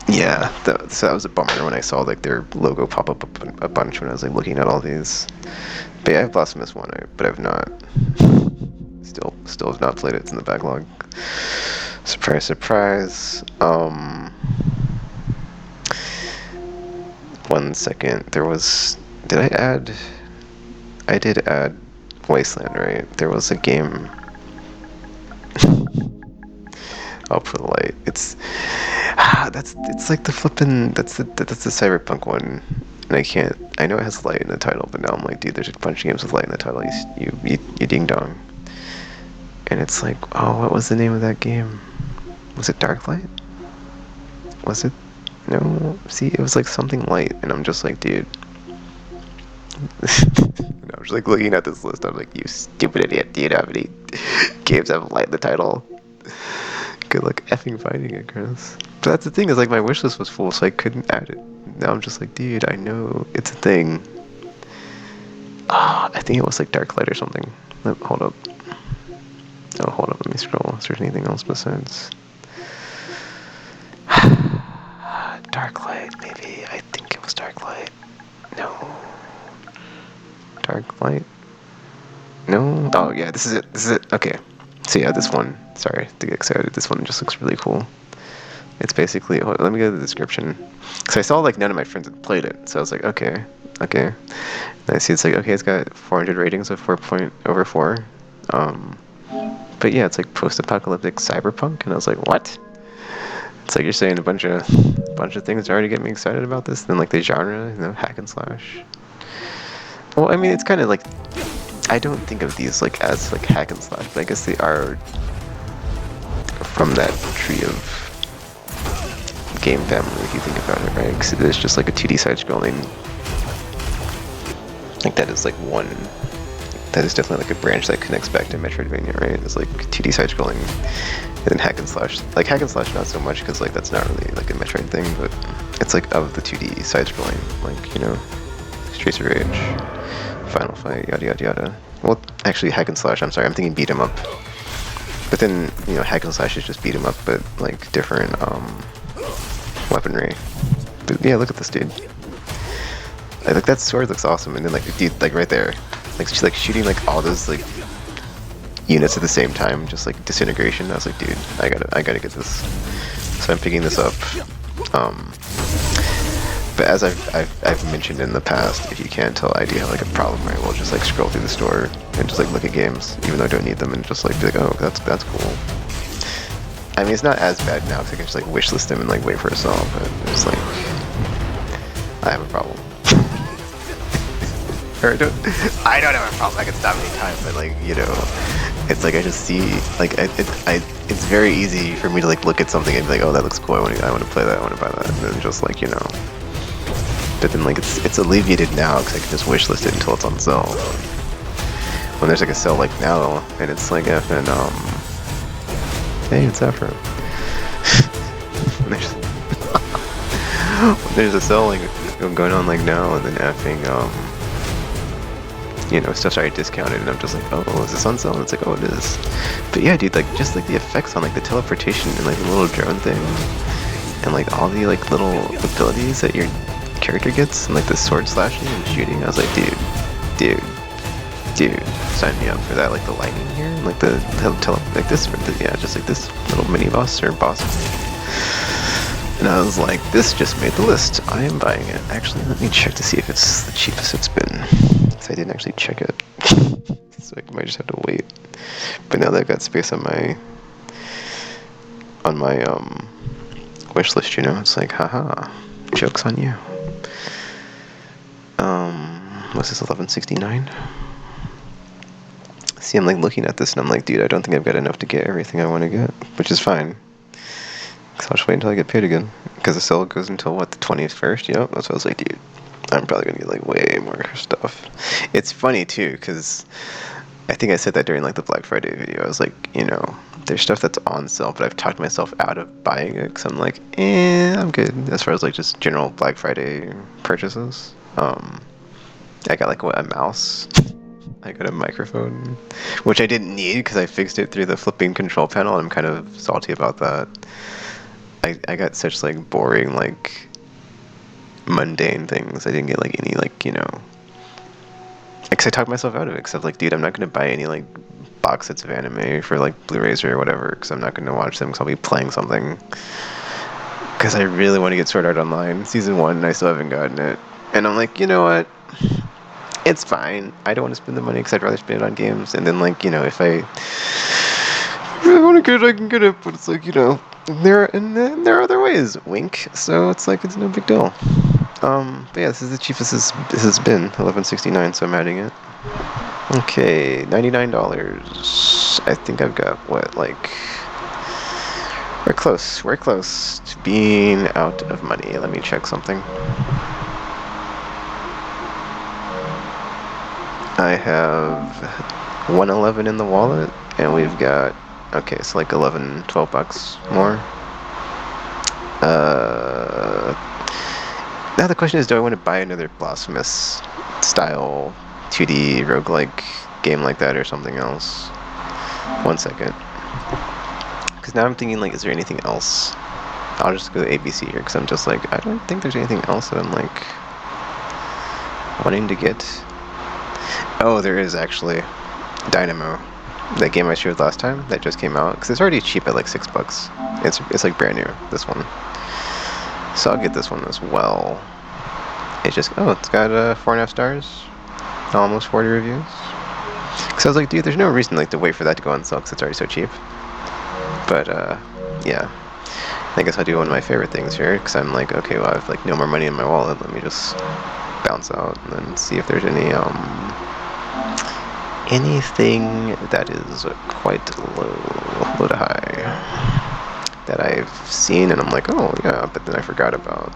yeah. So that was a bummer when I saw like their logo pop up a bunch when I was like looking at all these. But yeah, I have Blasphemous 1, but I've not. Still have not played it. It's in the backlog. Surprise, surprise. 1 second. I did add Wasteland, right? There was a game. I'll put a light. It's like the flippin', that's the cyberpunk one. And I know it has light in the title, but now I'm like, dude, there's a bunch of games with light in the title. You ding dong. And it's like, oh, what was the name of that game? Was it Darklight? Was it? No. See, it was like something light, and I'm just like, dude. And I was like looking at this list. I'm like, you stupid idiot. Do you know how many games have light in the title? Good luck effing finding it, Chris. But that's the thing, is like my wish list was full, so I couldn't add it. Now I'm just like, dude, I know it's a thing. I think it was like Darklight or something. Hold up. Oh, hold up, let me scroll. Is there anything else besides Darklight? Maybe. I think it was Darklight. No. Darklight? No? Oh, yeah, this is it. Okay. So yeah, this one. Sorry to get excited. This one just looks really cool. It's basically, let me go to the description. Because I saw like none of my friends had played it. So I was like, okay. And I see it's like, okay, it's got 400 ratings of 4.4. But yeah, it's like post-apocalyptic cyberpunk, and I was like, what? It's like you're saying a bunch of things already get me excited about this. Then like the genre, you know, hack and slash. Well, I mean, it's kind of like, I don't think of these like as like hack and slash, but I guess they are from that tree of game family if you think about it, right? Because it is just like a 2D side-scrolling. Like that is like one. That is definitely like a branch that connects back to Metroidvania, right? It's like 2D side-scrolling, and then hack and slash. Like hack and slash, not so much, because like that's not really like a Metroid thing, but it's like of the 2D side-scrolling, like, you know, Streets of Rage, Final Fight, yada yada yada. Well, actually, hack and slash. I'm sorry, I'm thinking beat 'em up. But then, you know, hack and slashes just beat him up, but like different weaponry. But yeah, look at this dude. Like that sword looks awesome, and then like dude, like right there, like she's like shooting like all those like units at the same time, just like disintegration. I was like, dude, I gotta get this. So I'm picking this up. But as I've mentioned in the past, if you can't tell, I do have like a problem where I will just like scroll through the store and just like look at games, even though I don't need them, and just like be like, oh, that's cool. I mean, it's not as bad now because I can just like wishlist them and like wait for a sale, but it's like I have a problem. Or I don't have a problem. I can stop anytime, but like, you know, it's like I just see like it's very easy for me to like look at something and be like, oh, that looks cool. I want to play that. I want to buy that. And then just like, you know. But then like it's alleviated now because I can just wishlist it until it's on sale. When there's like a sale like now, and it's like effing hey, it's Afro. There's a sale like going on like now, and then effing you know, stuff's already discounted, and I'm just like, oh, is this on sale? And it's like, oh, it is. But yeah, dude, like just like the effects on like the teleportation and like the little drone thing, and like all the like little abilities that your character gets, and like the sword slashing and shooting. I was like, dude, sign me up for that. Like the lightning here, and like the like this, yeah, just like this little mini boss or boss. And I was like, this just made the list. I am buying it. Actually, let me check to see if it's the cheapest it's been. Because I didn't actually check it. So I might just have to wait. But now that I've got space on my wish list, you know, it's like, haha, joke's on you. What's this, 1169? See, I'm like looking at this and I'm like, dude, I don't think I've got enough to get everything I want to get, which is fine. So I'll just wait until I get paid again. Because the sale goes until, what, the 21st? Yep, that's what I was like, dude. I'm probably going to get, like, way more stuff. It's funny, too, because I think I said that during, like, the Black Friday video. I was like, you know, there's stuff that's on sale, but I've talked myself out of buying it. Because I'm like, I'm good. As far as, like, just general Black Friday purchases. I got, like, what, a mouse? I got a microphone. Which I didn't need, because I fixed it through the flipping control panel. I'm kind of salty about that. I got such like boring, like mundane things. I didn't get like any like, you know, because I talked myself out of it. Because I'm like, dude, I'm not gonna buy any like box sets of anime for like Blu-rays or whatever. Because I'm not gonna watch them. Because I'll be playing something. Because I really want to get Sword Art Online season 1, and I still haven't gotten it. And I'm like, you know what? It's fine. I don't want to spend the money because I'd rather spend it on games. And then like, you know, if I really want to get it, I can get it. But it's like, you know. There are other ways, wink. So it's like it's no big deal. But yeah, this is the cheapest this has been, $11.69. So I'm adding it. Okay, $99. I think I've got what, like, we're close to being out of money. Let me check something. I have 111 in the wallet, and we've got. Okay, it's like 11, 12 bucks more. Now the question is, do I want to buy another Blasphemous style 2D roguelike game like that or something else? 1 second. Because now I'm thinking, like, is there anything else? I'll just go to ABC here, because I'm just like, I don't think there's anything else that I'm, like, wanting to get. Oh, there is actually. Dynamo. That game I showed last time that just came out, because it's already cheap at like $6. It's like brand new, this one. So I'll get this one as well. It's just, oh, it's got 4.5 stars, almost 40 reviews. Because I was like, dude, there's no reason like to wait for that to go on sale because it's already so cheap. But yeah, I guess I'll do one of my favorite things here, because I'm like, okay, well, I have like no more money in my wallet. Let me just bounce out and then see if there's any anything that is quite low to high that I've seen and I'm like, oh yeah, but then I forgot about.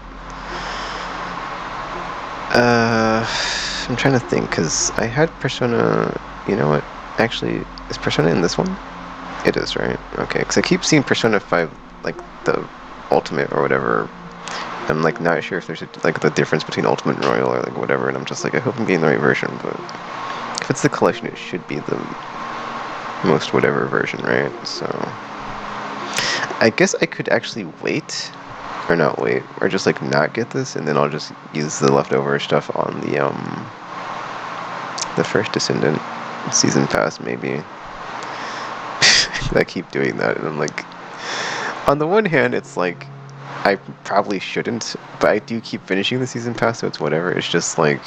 I'm trying to think, because I had Persona. You know what? Actually, is Persona in this one? It is, right? Okay, because I keep seeing Persona 5, like the Ultimate or whatever. I'm like not sure if there's like the difference between Ultimate and Royal or like whatever, and I'm just like, I hope I'm getting the right version, but if it's the collection, it should be the most whatever version, right? So I guess I could actually wait, or not wait, or just like not get this, and then I'll just use the leftover stuff on the first Descendant season pass, maybe. I keep doing that, and I'm like, on the one hand, it's like I probably shouldn't, but I do keep finishing the season pass, so it's whatever. It's just like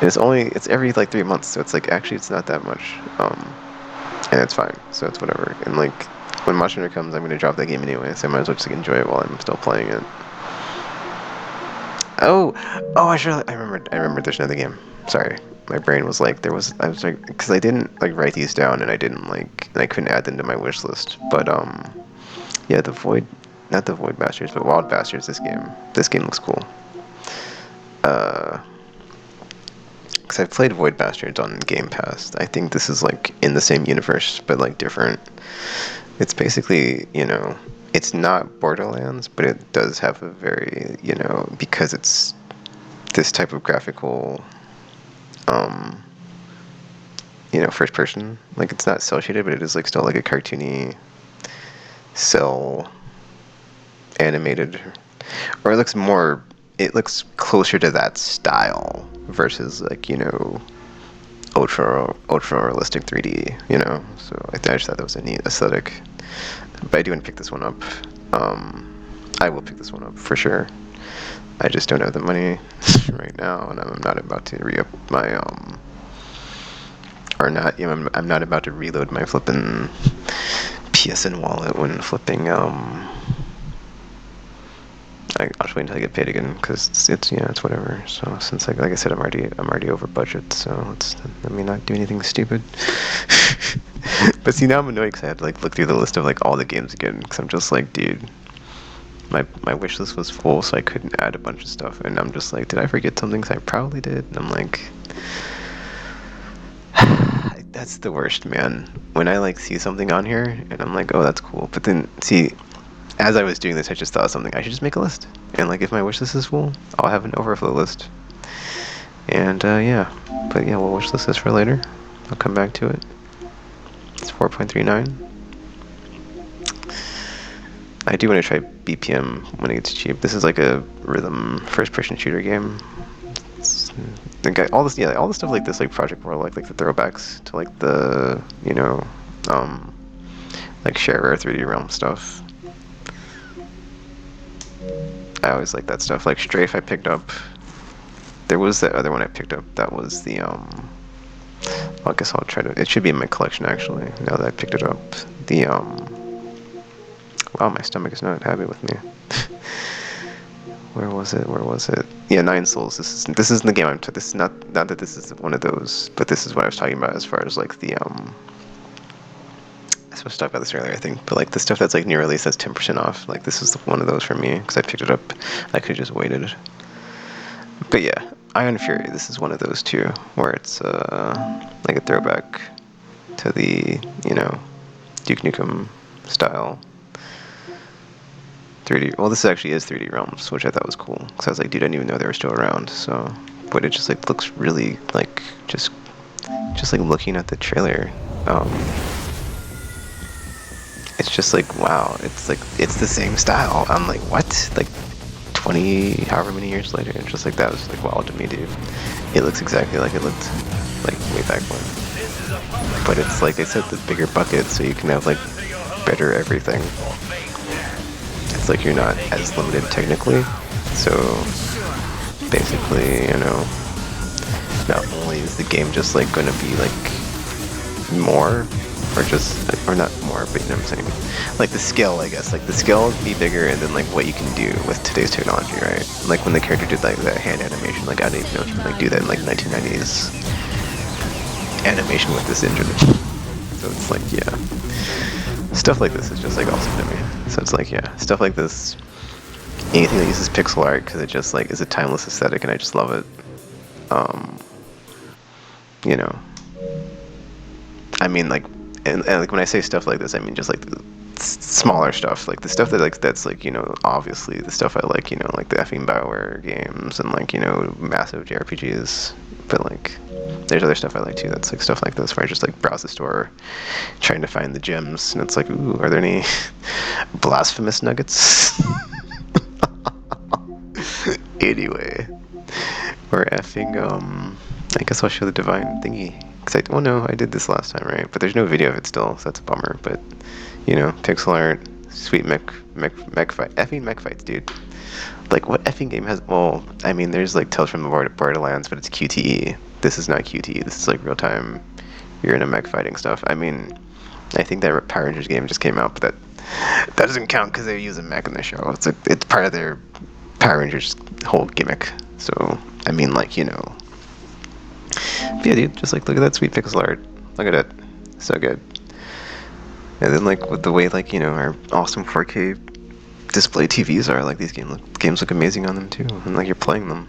it's every like 3 months, so it's like actually it's not that much, and it's fine, so it's whatever. And like when Monster Hunter comes, I'm gonna drop that game anyway, so I might as well just like, enjoy it while I'm still playing it. Oh, I remembered. There's another game. Sorry, my brain was like I was like because I didn't like write these down and I couldn't add them to my wish list. But yeah, not the Void Bastards, but Wild Bastards. This game looks cool. Because I've played Void Bastards on Game Pass. I think this is like in the same universe, but like different. It's basically, it's not Borderlands, but it does have a very, because it's this type of graphical, um, first person. Like it's not cel shaded, but it is like still like a cartoony cell animated, or it looks closer to that style versus like ultra realistic 3D. So I just thought that was a neat aesthetic. But I do want to pick this one up. I will pick this one up for sure. I just don't have the money right now, and I'm not about to re-up my or not. I'm not about to reload my flipping PSN wallet when flipping. I'll just wait until I get paid again because it's whatever. So since like I said, I'm already over budget. So let me not do anything stupid. But see, now I'm annoyed because I had to like look through the list of like all the games again because I'm just like, dude, my wish list was full, so I couldn't add a bunch of stuff, and I'm just like, did I forget something? Because I probably did. And I'm like, that's the worst, man. When I like see something on here and I'm like, oh, that's cool, but then see, as I was doing this, I just thought of something. I should just make a list, and like if my wish list is full, I'll have an overflow list. And yeah, but yeah, what wish list is for later. I'll come back to it. It's 4.39. I do want to try BPM when it gets cheap. This is like a rhythm first-person shooter game. All the stuff like this, like Project Warlock, like the throwbacks to like the like Shareware 3D Realm stuff. I always like that stuff. Like Strafe, I picked up. There was that other one I picked up. That was the well, I guess I'll try to. It should be in my collection actually. Now that I picked it up, the wow, my stomach is not happy with me. Where was it? Yeah, Nine Souls. This isn't the game I'm. This is not that this is one of those, but this is what I was talking about as far as like the I was supposed to talk about this earlier, I think, but like the stuff that's like new release that's 10% off. Like this is one of those for me because I picked it up. I could have just waited. But yeah, Iron Fury. This is one of those too, where it's like a throwback to the Duke Nukem style 3D. Well, this actually is 3D Realms, which I thought was cool because I was like, dude, I didn't even know they were still around. So, but it just like looks really like just like looking at the trailer. It's just like, wow, it's the same style. I'm like, what? Like 20 however many years later, it's just like that was like wild to me, dude. It looks exactly like it looked like way back when. But it's like I said, the bigger bucket, so you can have like better everything. It's like you're not as limited technically. So basically, not only is the game just like gonna be like more, or not more, but you know what I'm saying? Like the skill, I guess. Like the skill be bigger, and then like what you can do with today's technology, right? Like when the character did like that hand animation, like I didn't even know if you could like do that in like 1990s animation with this engine. So it's like, yeah. Stuff like this is just like awesome to me. So it's like, yeah, stuff like this, anything that uses pixel art, because it just like is a timeless aesthetic, and I just love it. I mean, like, and like when I say stuff like this, I mean just like the smaller stuff, like the stuff that like that's like obviously the stuff I like, like the effing BioWare games and like massive JRPGs, But like, there's other stuff I like too. That's like stuff like this where I just like browse the store, trying to find the gems, and it's like, ooh, are there any blasphemous nuggets? Anyway, we're effing I guess I'll show the divine thingy. Well, no, I did this last time, right? But there's no video of it still, so that's a bummer. But you know, pixel art, sweet mech fight, effing mech fights, dude. Like, what effing game has? Well, I mean, there's like Tales from the Borderlands, but it's QTE. This is not QTE. This is like real time. You're in a mech fighting stuff. I mean, I think that Power Rangers game just came out, but that doesn't count because they use a mech in the show. It's part of their Power Rangers whole gimmick. So I mean, like, you know. But yeah, dude, just like look at that sweet pixel art. Look at it, so good. And then like with the way like you know our awesome 4K display TVs are, like these games look amazing on them too, and like you're playing them.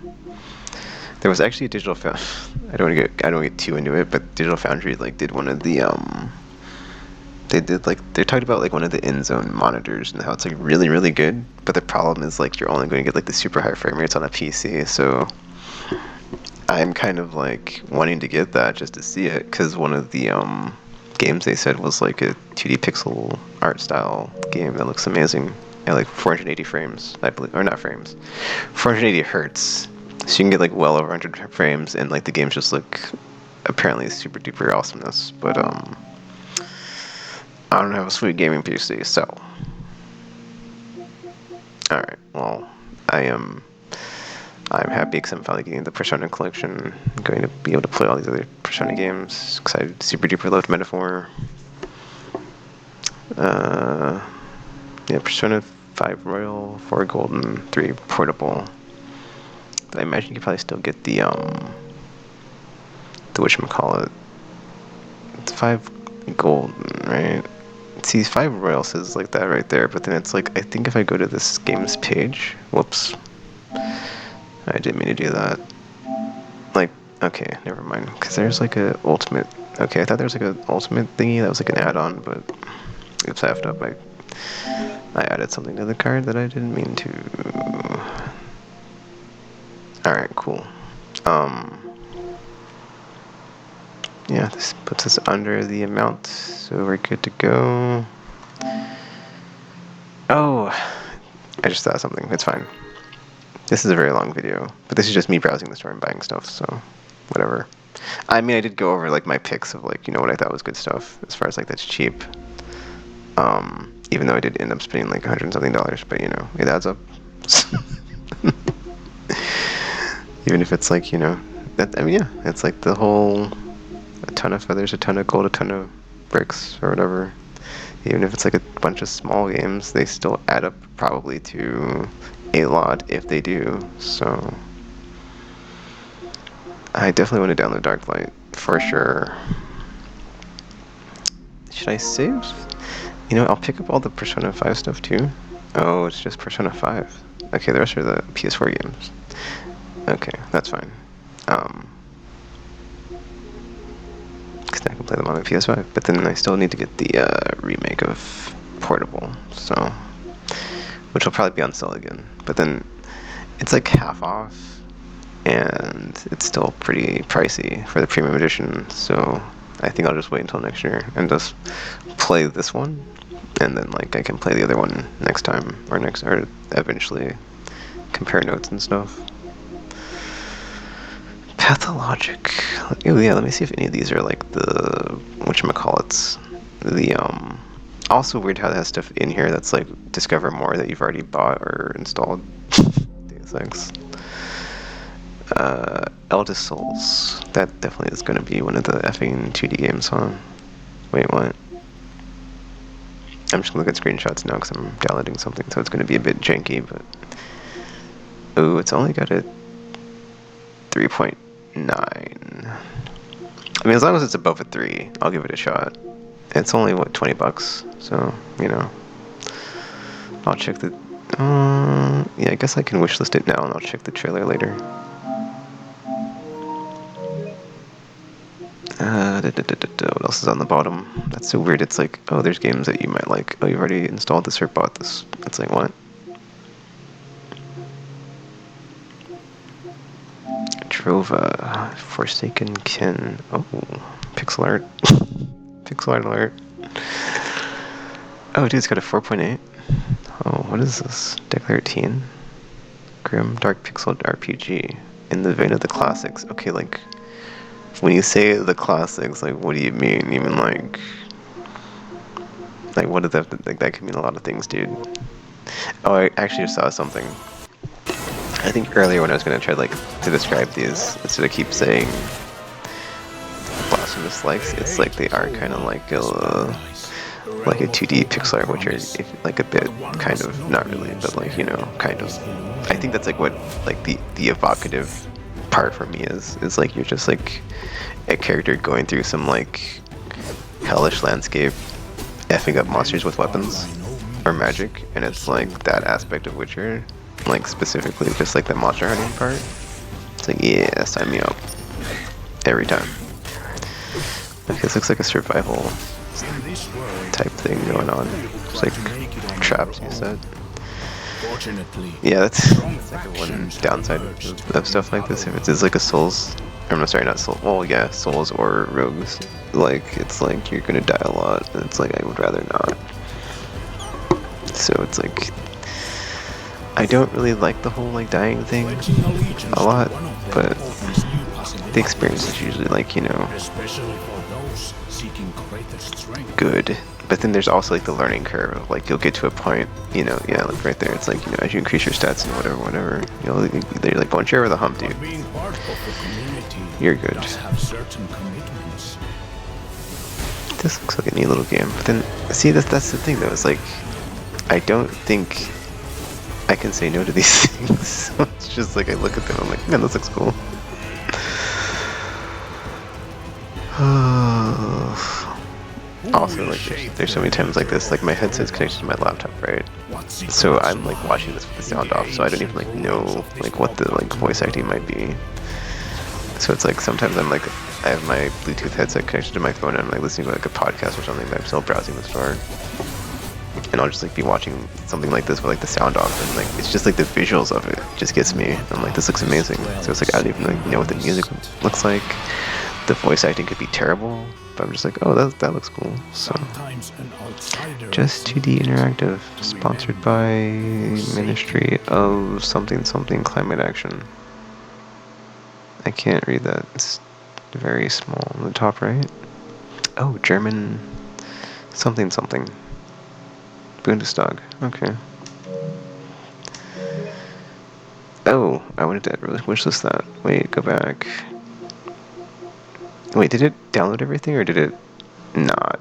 There was actually a digital I don't want to get too into it, but Digital Foundry like did one of the they talked about like one of the in-zone monitors and how it's like really really good, but the problem is like you're only going to get like the super high frame rates on a PC. So I'm kind of like wanting to get that just to see it, because one of the games they said was like a 2D pixel art style game that looks amazing at like 480 frames, I believe, or not frames, 480 hertz. So you can get like well over 100 frames, and like the games just look apparently super duper awesomeness. But I don't have a sweet gaming PC, so all right. Well, I'm happy because I'm finally getting the Persona collection. I'm going to be able to play all these other Persona games because I super duper loved Metaphor. Yeah, Persona 5 Royal, 4 Golden, 3 Portable. But I imagine you could probably still get the whatchamacallit. It's 5 Golden, right? See, 5 Royal says like that right there, but then it's like, I think if I go to this game's page, whoops. I didn't mean to do that. Like, okay, never mind. Because there's like a ultimate. Okay, I thought there was like an ultimate thingy that was like an add-on, but oops, I effed up. I added something to the card that I didn't mean to. All right, cool. Yeah, this puts us under the amount, so we're good to go. Oh, I just thought of something. It's fine. This is a very long video, but this is just me browsing the store and buying stuff, so whatever. I mean, I did go over like my picks of like, you know, what I thought was good stuff as far as like that's cheap. Even though I did end up spending like $100 and something, but you know, it adds up. Even if it's like, you know, that, I mean, yeah, it's like the whole, a ton of feathers, a ton of gold, a ton of bricks or whatever. Even if it's like a bunch of small games, they still add up probably to a lot if they do. So I definitely want to download Darklight for sure. Should I save? You know, I'll pick up all the Persona 5 stuff too. Oh, it's just Persona 5. Okay, the rest are the PS4 games. Okay, that's fine. Because I can play them on my PS5. But then I still need to get the remake of Portable, so which will probably be on sale again. But then it's like half off, and it's still pretty pricey for the premium edition. So I think I'll just wait until next year and just play this one, and then like I can play the other one next time or eventually compare notes and stuff. Pathologic. Oh yeah, let me see if any of these are like the whatchamacallits. The also weird how that has stuff in here that's like discover more that you've already bought or installed. Deus Ex. Eldest Souls. That definitely is going to be one of the effing 2D games, huh? Wait, what? I'm just going to look at screenshots now because I'm downloading something, so it's going to be a bit janky, but... Oh, it's only got a 3.9. I mean, as long as it's above a 3, I'll give it a shot. It's only, what, $20? So, you know. I'll check the... yeah, I guess I can wishlist it now, and I'll check the trailer later. What else is on the bottom? That's so weird. It's like, oh, there's games that you might like. Oh, you've already installed this or bought this. It's like, what? Drova, Forsaken Kin. Oh, pixel art. Pixel art alert. Oh, dude, it's got a 4.8. Oh, what is this? Declare Teen? Grim Dark Pixel RPG. In the vein of the classics. Okay, like, when you say the classics, like, what do you mean? Even like, what does that, like, that could mean a lot of things, dude. Oh, I actually just saw something. I think earlier when I was gonna try, like, to describe these, instead of keep saying blasphemous likes, it's like they are kind of like a 2D pixel art, which are like a bit kind of, not really, but like, you know, kind of. I think that's like what like the evocative part for me is like you're just like a character going through some like hellish landscape, effing up monsters with weapons or magic, and it's like that aspect of Witcher, like specifically just like the monster hunting part. It's like, yeah, sign me up every time. Like this looks like a survival type thing going on. It's like traps, you said. Yeah, that's like the one downside of stuff like this. If it is like a Souls, I'm sorry, not Souls. Well, yeah, Souls or Rogues. Like it's like you're gonna die a lot, and it's like I would rather not. So it's like I don't really like the whole like dying thing a lot, but the experience is usually like, you know, good. But then there's also like the learning curve of like you'll get to a point, you know, yeah, like right there, it's like, you know, as you increase your stats and whatever, you know, they're like, once you're over the hump, dude, you're good. This looks like a neat little game. But then, see, that's the thing though, it's like, I don't think I can say no to these things. So it's just like I look at them, I'm like, man, this looks cool. Also, like, there's so many times like this, like my headset's connected to my laptop, right? So I'm like watching this with the sound off, so I don't even like know like what the like voice acting might be. So it's like sometimes I'm like, I have my Bluetooth headset connected to my phone and I'm like listening to like a podcast or something, but I'm still browsing the store. And I'll just like be watching something like this with like the sound off, and like it's just like the visuals of it just gets me. I'm like, this looks amazing. So it's like I don't even like know what the music looks like. The voice acting could be terrible, but I'm just like, oh, that looks cool. So just 2D interactive, sponsored by Ministry of something climate action. I can't read that. It's very small on the top right. Oh, German something. Bundestag. Okay. Oh, I wanted to really wish list that. Wait, go back. Wait, did it download everything or did it not?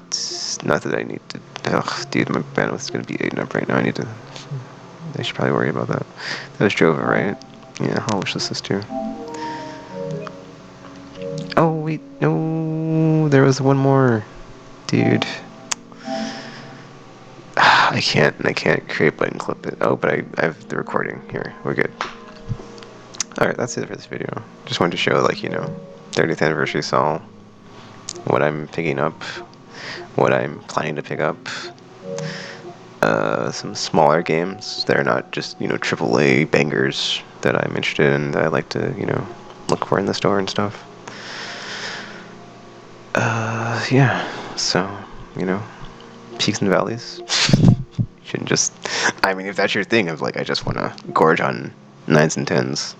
Not that I need to. Ugh, dude, my bandwidth is gonna be eaten up right now. I should probably worry about that. That was Drova, right? Yeah, I'll wish list this too. Oh wait, no, there was one more, dude. I can't create button clip it. Oh, but I have the recording here. We're good. Alright, that's it for this video. Just wanted to show, like, you know, 30th anniversary Saul, what I'm picking up, what I'm planning to pick up, some smaller games that are not just, you know, AAA bangers that I'm interested in, that I like to, you know, look for in the store and stuff. Yeah, so, you know, peaks and valleys. Shouldn't just, I mean, if that's your thing of like, I just want to gorge on 9s and 10s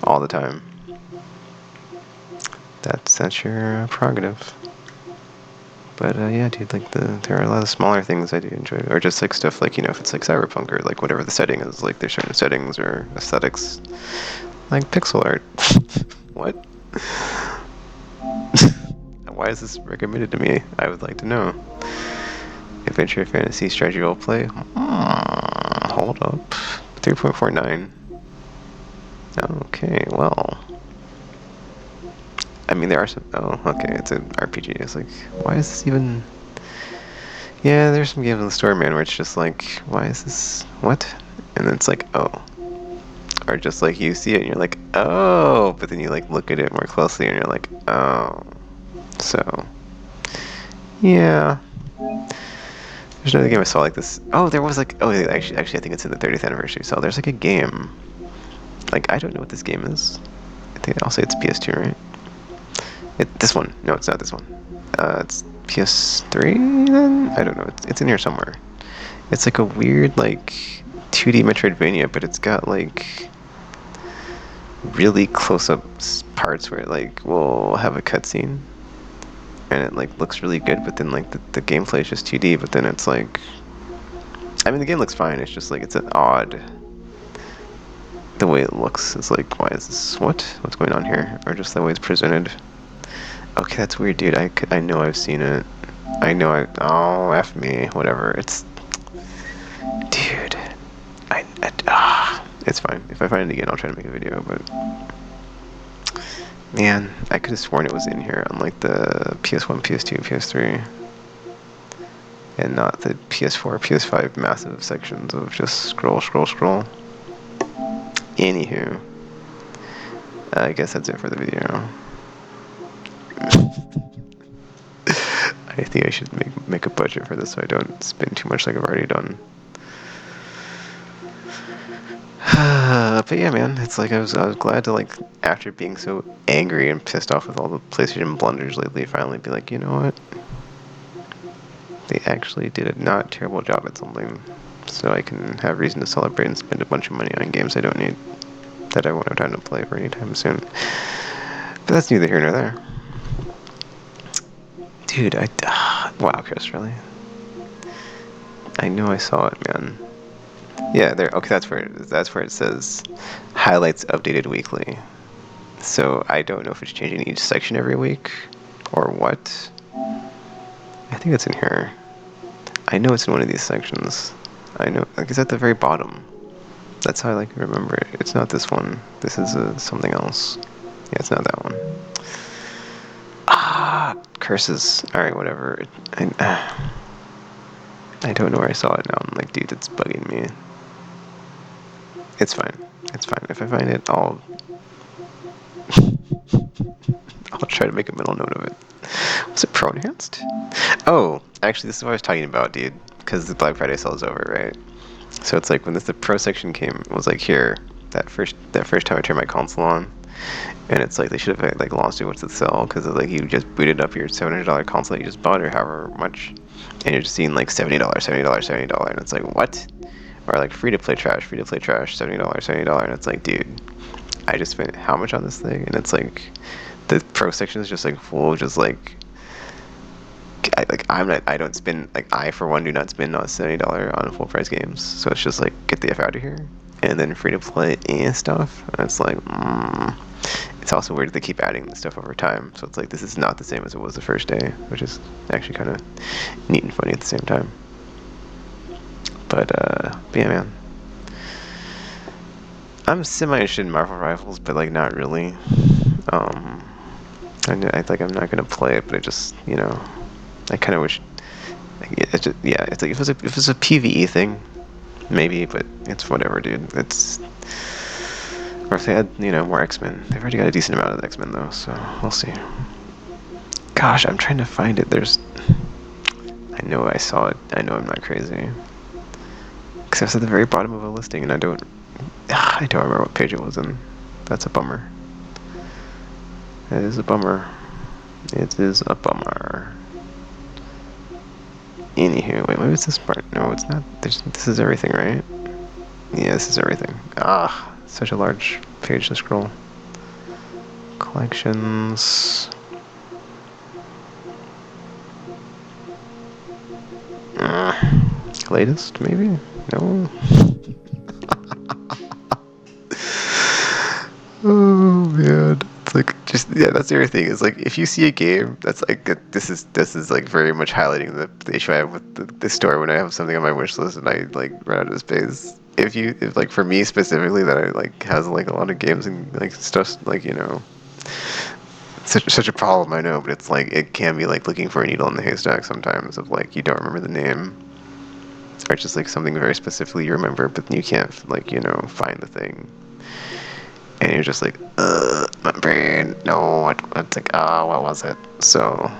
all the time, that's your prerogative. But yeah, dude, like there are a lot of smaller things I do enjoy, or just like stuff like, you know, if it's like cyberpunk or like whatever the setting is, like there's certain settings or aesthetics, like pixel art. What? Why is this recommended to me? I would like to know. Adventure, fantasy, strategy, roleplay. Hold up. 3.49. Okay, well. I mean, there are some. Oh, okay, it's an RPG. It's like, why is this even. Yeah, there's some games in the store, man, where it's just like, why is this. What? And then it's like, oh. Or just like you see it and you're like, oh. But then you like look at it more closely and you're like, oh. So. Yeah. There's another game I saw like this. Oh, there was like, oh, actually, I think it's in the 30th anniversary. So there's like a game. Like, I don't know what this game is. I'll say it's PS2, right? This one. No, it's not this one. It's PS3 then? I don't know. It's in here somewhere. It's like a weird, like, 2D Metroidvania, but it's got, like, really close-up parts where it, like, will have a cutscene. And it, like, looks really good, but then, like, the gameplay is just 2D, but then it's, like... I mean, the game looks fine, it's just, like, it's an odd... The way it looks is like, why is this... What's going on here? Or just the way it's presented. Okay, that's weird, dude. I know I've seen it. I know I... Oh, F me. Whatever. It's... Dude. It's fine. If I find it again, I'll try to make a video, but... Man, I could have sworn it was in here on, like, the PS1, PS2, PS3. And not the PS4, PS5 massive sections of just scroll, scroll, scroll. Anywho. I guess that's it for the video. I think I should make a budget for this so I don't spend too much like I've already done. But yeah, man, it's like I was glad to, like, after being so angry and pissed off with all the PlayStation blunders lately, finally be like, you know what? They actually did a not terrible job at something, so I can have reason to celebrate and spend a bunch of money on games I don't need, that I won't have time to play for anytime soon. But that's neither here nor there. Dude, wow, Chris, really? I know I saw it, man. Yeah, there. Okay, that's where it is. That's where it says highlights updated weekly. So I don't know if it's changing each section every week or what. I think it's in here. I know it's in one of these sections. I know, like, it's at the very bottom. That's how I like to remember it. It's not this one. This is something else. Yeah, it's not that one. Ah, curses. All right, whatever. I don't know where I saw it now. I'm like, dude, it's bugging me. It's fine. It's fine. If I find it, I'll try to make a mental note of it. Was it Pro Enhanced? Oh, actually, this is what I was talking about, dude. Because the Black Friday sale is over, right? So it's like when the Pro section came, it was like here that first time I turned my console on, and it's like they should have like launched it with the sale because like you just booted up your $700 console that you just bought or however much, and you're just seeing like $70, $70, $70, and it's like what? Or like free to play trash, $70, $70, and it's like, dude, I just spent how much on this thing? And it's like the Pro section is just like full of just like. I don't spend, like, I for one do not spend on $70 on full price games, so it's just like get the F out of here, and then free to play and stuff, and it's like, it's also weird that they keep adding this stuff over time, so it's like this is not the same as it was the first day, which is actually kind of neat and funny at the same time. But yeah, man, I'm semi-interested in Marvel Rivals, but like not really. I think I'm not gonna play it, but I just, you know. I kind of wish, it's just, yeah. It's like if it was a PVE thing, maybe, but it's whatever, dude. It's, or if they had, you know, more X-Men. They've already got a decent amount of X-Men though, so we'll see. Gosh, I'm trying to find it. I know I saw it. I know I'm not crazy. Because it's at the very bottom of a listing, and I don't remember what page it was in. That's a bummer. It is a bummer. It is a bummer. Anywho, wait, what was this part? No, it's not. This is everything, right? Yeah, this is everything. Such a large page to scroll. Collections. Latest, maybe? No? Oh, man. It's like, just, yeah, that's the other thing. Is like, if you see a game that's like, this is like very much highlighting the issue I have with the store when I have something on my wish list and I like run out of space. If like for me specifically that I like has like a lot of games and like stuff like, you know, such a problem, I know, but it's like it can be like looking for a needle in the haystack sometimes of like you don't remember the name or it's just like something very specifically you remember but you can't like, you know, find the thing. And you're just like, my brain, no, it's like, what was it? So,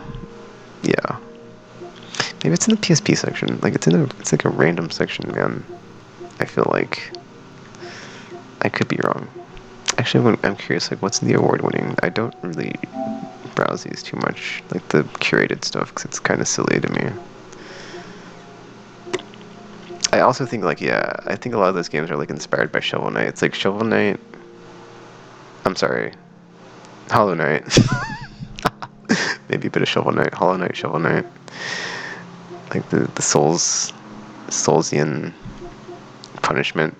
yeah. Maybe it's in the PSP section. Like, it's like a random section, man. I feel like I could be wrong. Actually, I'm curious, like, what's the award-winning? I don't really browse these too much, like the curated stuff, because it's kind of silly to me. I also think, like, yeah, I think a lot of those games are, like, inspired by Shovel Knight. It's like Shovel Knight... I'm sorry. Hollow Knight. Maybe a bit of Shovel Knight. Hollow Knight, Shovel Knight. Like, the Soulsian punishment.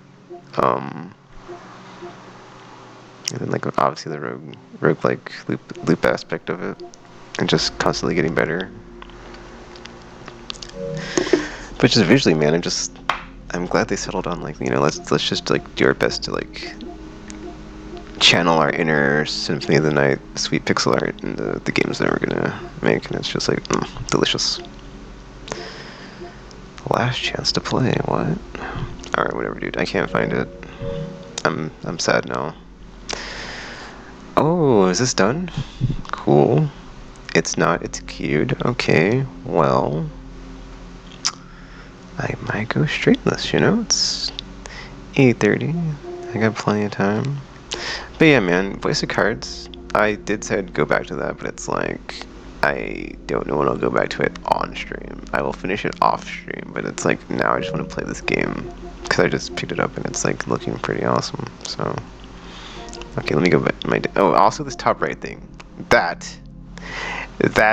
And then, like, obviously the roguelike loop aspect of it. And just constantly getting better. But just visually, man, I'm glad they settled on, like, you know, let's just, like, do our best to, like, channel our inner Symphony of the Night sweet pixel art in the games that we're gonna make, and it's just like delicious. Last chance to play. What? All right, whatever, dude. I can't find it. I'm sad now. Oh, is this done? Cool. It's not. It's queued. Okay. Well, I might go straightless. You know, it's 8:30. I got plenty of time. But yeah, man, Voice of Cards, I did say I'd go back to that, but it's like, I don't know when I'll go back to it on stream. I will finish it off stream, but it's like, now I just want to play this game, because I just picked it up and it's like looking pretty awesome, so. Okay, let me go back to oh, also this top right thing. That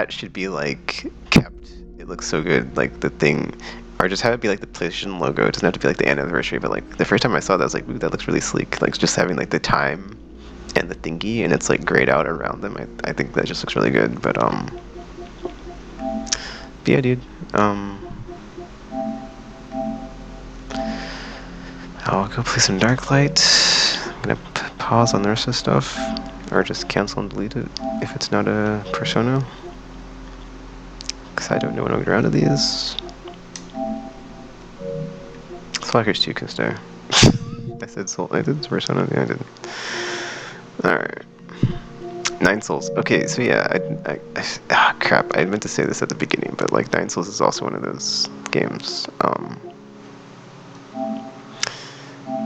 should be like, kept. It looks so good, like the thing, or just have it be like the PlayStation logo. It doesn't have to be like the anniversary, but like the first time I saw that, I was like, ooh, that looks really sleek. Like just having like the time and the thingy, and it's like grayed out around them. I think that just looks really good. But yeah, dude. I'll go play some Darklight. I'm gonna pause on the rest of the stuff, or just cancel and delete it if it's not a Persona, because I don't know when I'll get around to these. Slackers 2 can stay. I said Soul. I did Persona. Yeah, I did. All right. 9 Souls. Okay, so yeah, crap. I meant to say this at the beginning, but like 9 Souls is also one of those games,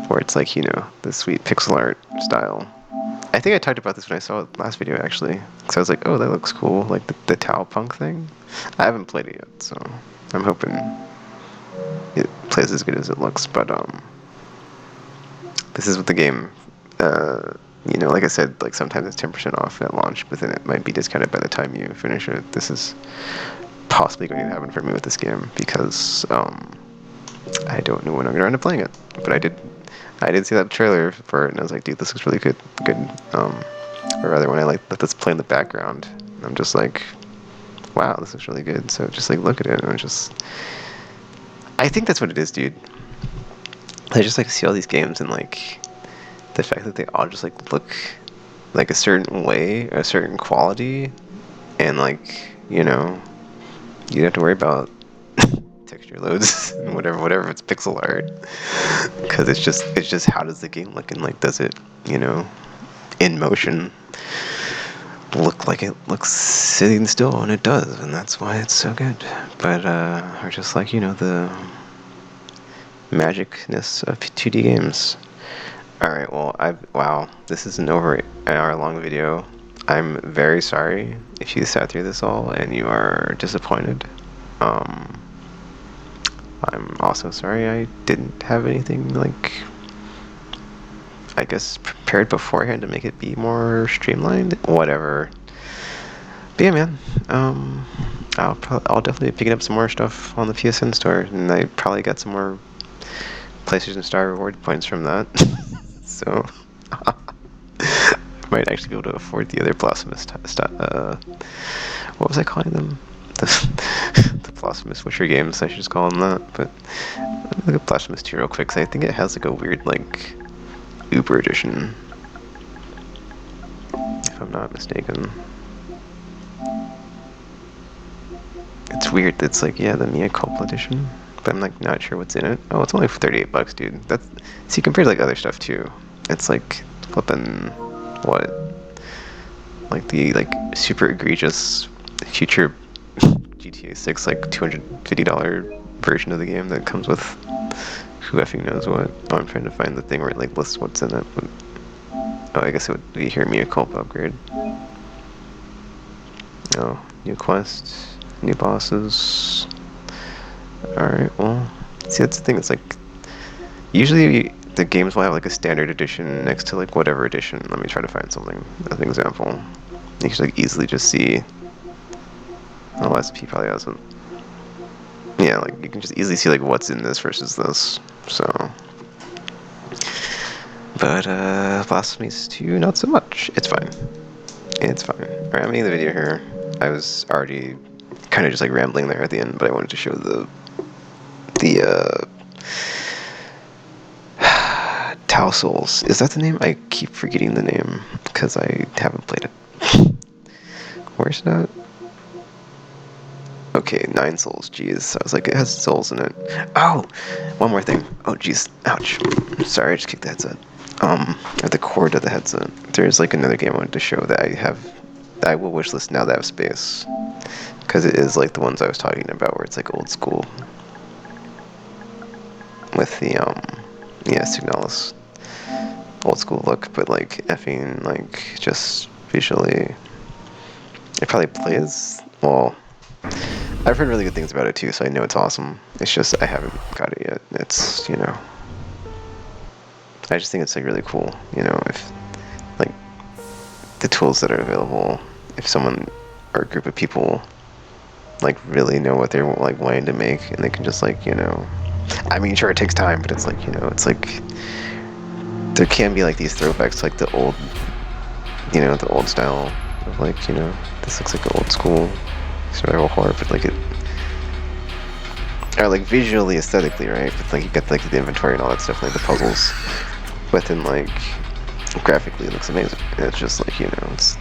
where it's like, you know, the sweet pixel art style. I think I talked about this when I saw it last video, actually, because I was like, oh, that looks cool, like the Tau Punk thing. I haven't played it yet, so I'm hoping it plays as good as it looks, but this is what the game, you know, like I said, like sometimes it's 10% off at launch, but then it might be discounted by the time you finish it. This is possibly going to happen for me with this game, because I don't know when I'm going to end up playing it. But I did see that trailer for it, and I was like, dude, this looks really good. Or rather, when I like let this play in the background, I'm just like, wow, this looks really good. So just like look at it, and I think that's what it is, dude. I just like see all these games, and like the fact that they all just like look like a certain way, a certain quality, and like, you know, you don't have to worry about texture loads and whatever it's pixel art, because it's just how does the game look, and like does it, you know, in motion look like it looks sitting still, and it does, and that's why it's so good. But or just like, you know, the magicness of 2D games. Alright, well, wow, this is an over an hour long video. I'm very sorry if you sat through this all and you are disappointed. I'm also sorry I didn't have anything, like, I guess, prepared beforehand to make it be more streamlined. Whatever. But yeah, man, I'll definitely be picking up some more stuff on the PSN store, and I probably got some more PlayStation Star reward points from that. So I might actually be able to afford the other Blasphemous. What was I calling them? The Blasphemous Witcher games. I should just call them that. But let me look at Blasphemous 2 real quick, because I think it has like a weird like Uber edition, if I'm not mistaken. It's weird. It's like, yeah, the Mia Culpa edition, but I'm like not sure what's in it. Oh, it's only for $38, dude. That's, see, compared to like other stuff too, it's like flipping what, like the like super egregious future GTA 6 like $250 version of the game that comes with who effing knows what. Oh, I'm trying to find the thing where it like lists what's in it. But Oh, I guess it would be here, Mia Culpa upgrade. Oh, new quests, new bosses. Alright, well, see, that's the thing, it's like, usually the games will have like a standard edition next to like whatever edition. Let me try to find something, as an example. You can like easily just see, oh, SP probably hasn't. Yeah, like you can just easily see like what's in this versus this, so. But, Blasphemies 2, not so much. It's fine. It's fine. Alright, I'm ending the video here. I was already kind of just like rambling there at the end, but I wanted to show the Tau Souls. Is that the name? I keep forgetting the name because I haven't played it. Where's that? Okay, 9 souls. Jeez, I was like, it has souls in it. Oh, one more thing. Oh, jeez, ouch. Sorry, I just kicked the headset. At the cord of the headset. There's like another game I wanted to show that I have. That I will wishlist now that I have space, because it is like the ones I was talking about, where it's like old school with the yeah, Signalis old school look, but like effing like just visually. It probably plays well. I've heard really good things about it too, so I know it's awesome. It's just I haven't got it yet. It's, you know, I just think it's like really cool, you know, if like the tools that are available, if someone or a group of people like really know what they're like wanting to make, and they can just like, you know, I mean, sure, it takes time, but it's like, you know, it's like there can be like these throwbacks to like the old, you know, the old style of like, you know, this looks like an old school survival horror, but like it, or like visually, aesthetically, right? But like you get like the inventory and all that stuff, like the puzzles, but then like graphically it looks amazing. And it's just like, you know, it's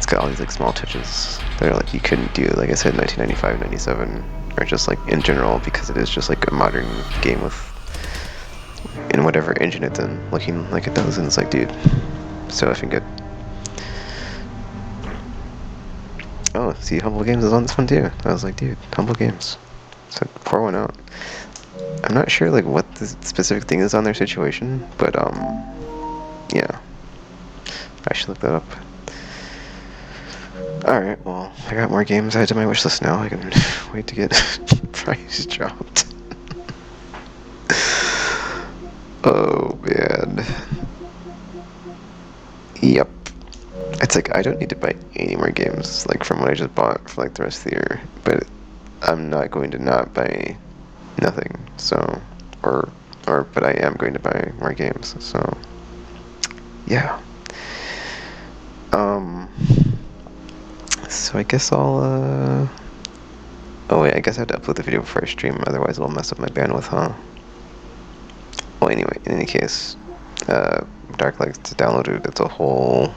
got all these like small touches that are like you couldn't do, like I said, 1995, 97, or just like in general, because it is just like a modern game with in whatever engine it's in, looking like it does, and it's like, dude, so effing good. Oh, see, Humble Games is on this one too. I was like, dude, Humble Games. So pour one out. I'm not sure like what the specific thing is on their situation, but yeah, I should look that up. All right, well, I got more games added to my wish list now. I can wait to get price dropped. Oh man. Yep. It's like I don't need to buy any more games like from what I just bought for like the rest of the year, but I'm not going to not buy nothing. So, but I am going to buy more games. So, yeah. Um. So I guess I'll. Oh wait, I guess I have to upload the video before I stream. Otherwise, it'll mess up my bandwidth, huh? Well, anyway, in any case, Dark Lights downloaded. It's a whole.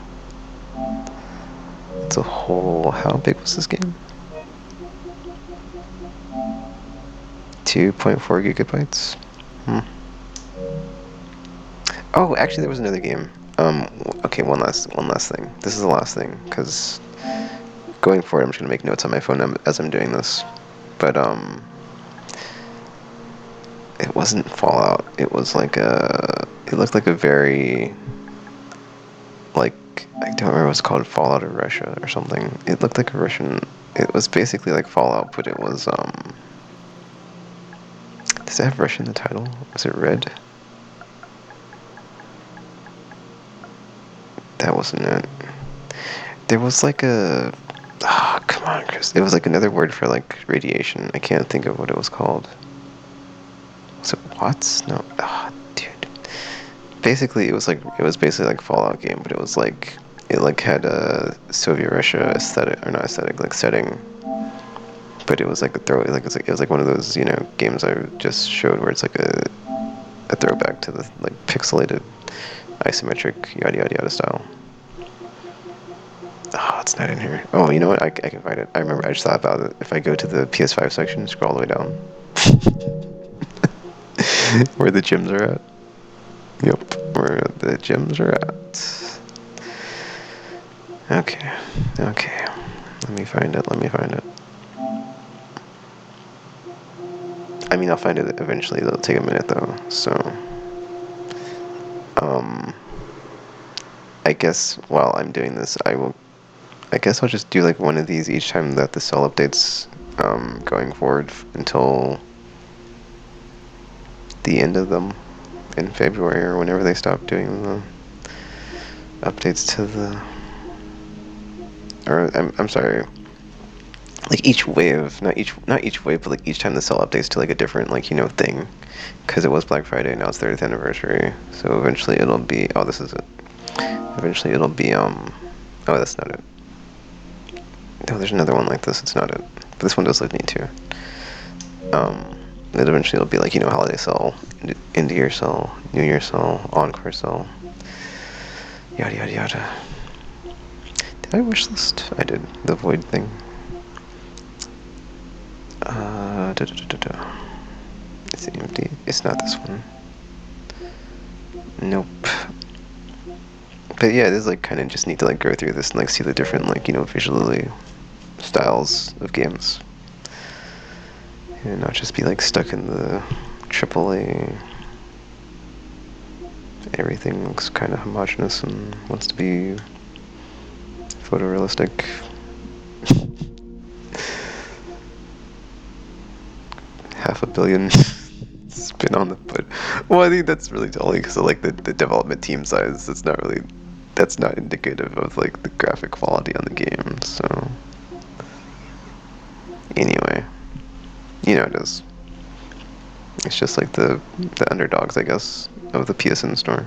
It's a whole. How big was this game? 2.4 gigabytes. Hmm. Oh, actually, there was another game. Okay, one last thing. This is the last thing, because going forward, I'm just gonna make notes on my phone as I'm doing this. But it wasn't Fallout. It was like it looked like a very, like, I don't remember what it's called, Fallout or Russia or something. It looked like a Russian. It was basically like Fallout, but it was Does it have Russian in the title? Was it Red? That wasn't it. There was like a. Ah, oh, come on, Chris. It was like another word for like radiation. I can't think of what it was called. Was it Watts? No. Ah, oh, dude. Basically, it was basically like Fallout game, but it was like it like had a Soviet Russia aesthetic, or not aesthetic, like setting. But it was like a throw, like it was like one of those, you know, games I just showed where it's like a throwback to the like pixelated, isometric, yada yada yada style. Oh, it's not in here. Oh, you know what? I can find it. I remember. I just thought about it. If I go to the PS5 section, scroll all the way down, where the gyms are at. Yep, where the gyms are at. Okay, okay. Let me find it. Let me find it. I mean, I'll find it eventually. It'll take a minute though. So, um, I guess while I'm doing this, I guess I'll just do like one of these each time that the cell updates going forward until the end of them in February or whenever they stop doing the updates to the. Or I'm sorry. Like each wave, not each wave, but like each time the cell updates to like a different like thing, because it was Black Friday, now it's 30th anniversary. So eventually it'll be. Oh, this is it. Eventually it'll be Oh, that's not it. No, there's another one like this. It's not it. But this one does look neat too. Then eventually it'll be like holiday sale, end of year sale, New Year sale, encore sale, yada yada yada. Did I wish list? I did the void thing. Da, da, da, da. Is it empty? It's not this one. Nope. But yeah, it is like kind of just need to like go through this and like see the different like visually styles of games, and not just be like stuck in the AAA. Everything looks kind of homogenous and wants to be photorealistic. $500 million spin on the foot. Well, I think that's really only because of like the development team size. That's not indicative of like the graphic quality on the game. So anyway, it is. It's just like the underdogs, I guess, of the PSN store.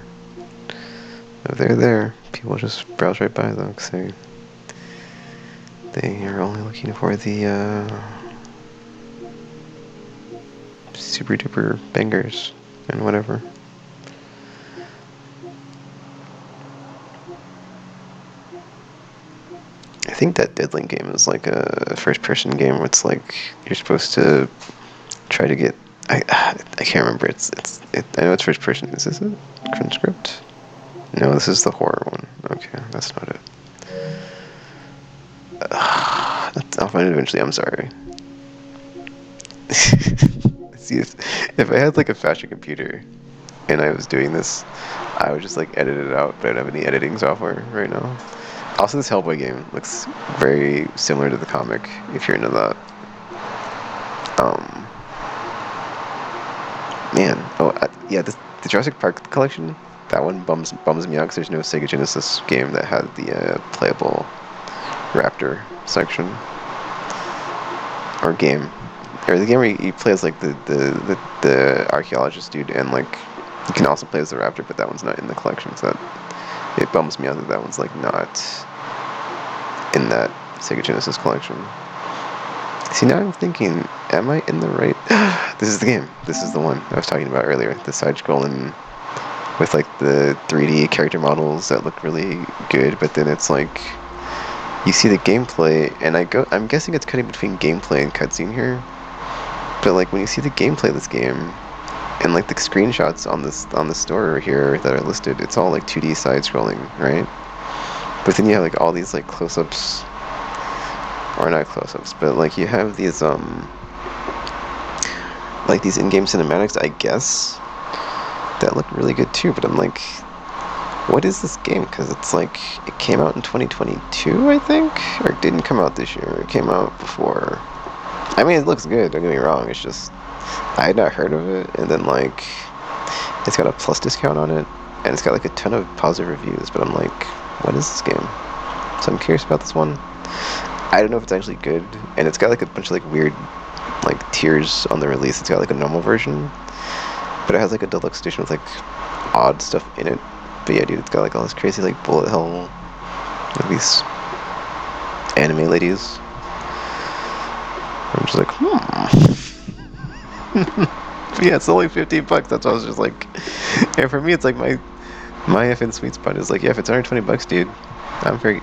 If they're there, people just browse right by them because they are only looking for the super duper bangers and whatever. I think that Deadling game is like a first-person game where it's like you're supposed to try to get. I can't remember. I know it's first-person. Is this it? Conscript? No, this is the horror one. Okay, that's not it. I'll find it eventually. I'm sorry. See, if I had like a faster computer and I was doing this, I would just like edit it out, but I don't have any editing software right now. Also, this Hellboy game looks very similar to the comic, if you're into that. Man, yeah, the Jurassic Park collection, that one bums me out because there's no Sega Genesis game that had the playable raptor section or game, or the game where you play as like the archaeologist dude, and like you can also play as the raptor, but that one's not in the collection, so it bums me out that one's like not in that Sega Genesis collection. See, now I'm thinking, am I in the right? This is the game. This is the one I was talking about earlier. The side-scrolling with like the 3D character models that look really good, but then it's like you see the gameplay, and I'm guessing it's cutting between gameplay and cutscene here. But like when you see the gameplay of this game, and like the screenshots on the store here that are listed, it's all like 2D side-scrolling, right? But then you have like all these like close-ups, or not close-ups, but like you have these like these in-game cinematics, I guess, that look really good too. But I'm like, what is this game? Because it's like it came out in 2022, I think, or it didn't come out this year. It came out before. I mean, it looks good. Don't get me wrong. It's just I had not heard of it, and then like it's got a plus discount on it, and it's got like a ton of positive reviews. But I'm like, what is this game? So I'm curious about this one. I don't know if it's actually good, and it's got like a bunch of like weird like tiers on the release. It's got like a normal version, but it has like a deluxe edition with like odd stuff in it. But yeah, dude, it's got like all this crazy like bullet hell, like these anime ladies. I'm just like, But yeah, it's only $15. That's why I was just like, and for me, it's like my FN sweet spot is like, yeah, if it's under $20, dude,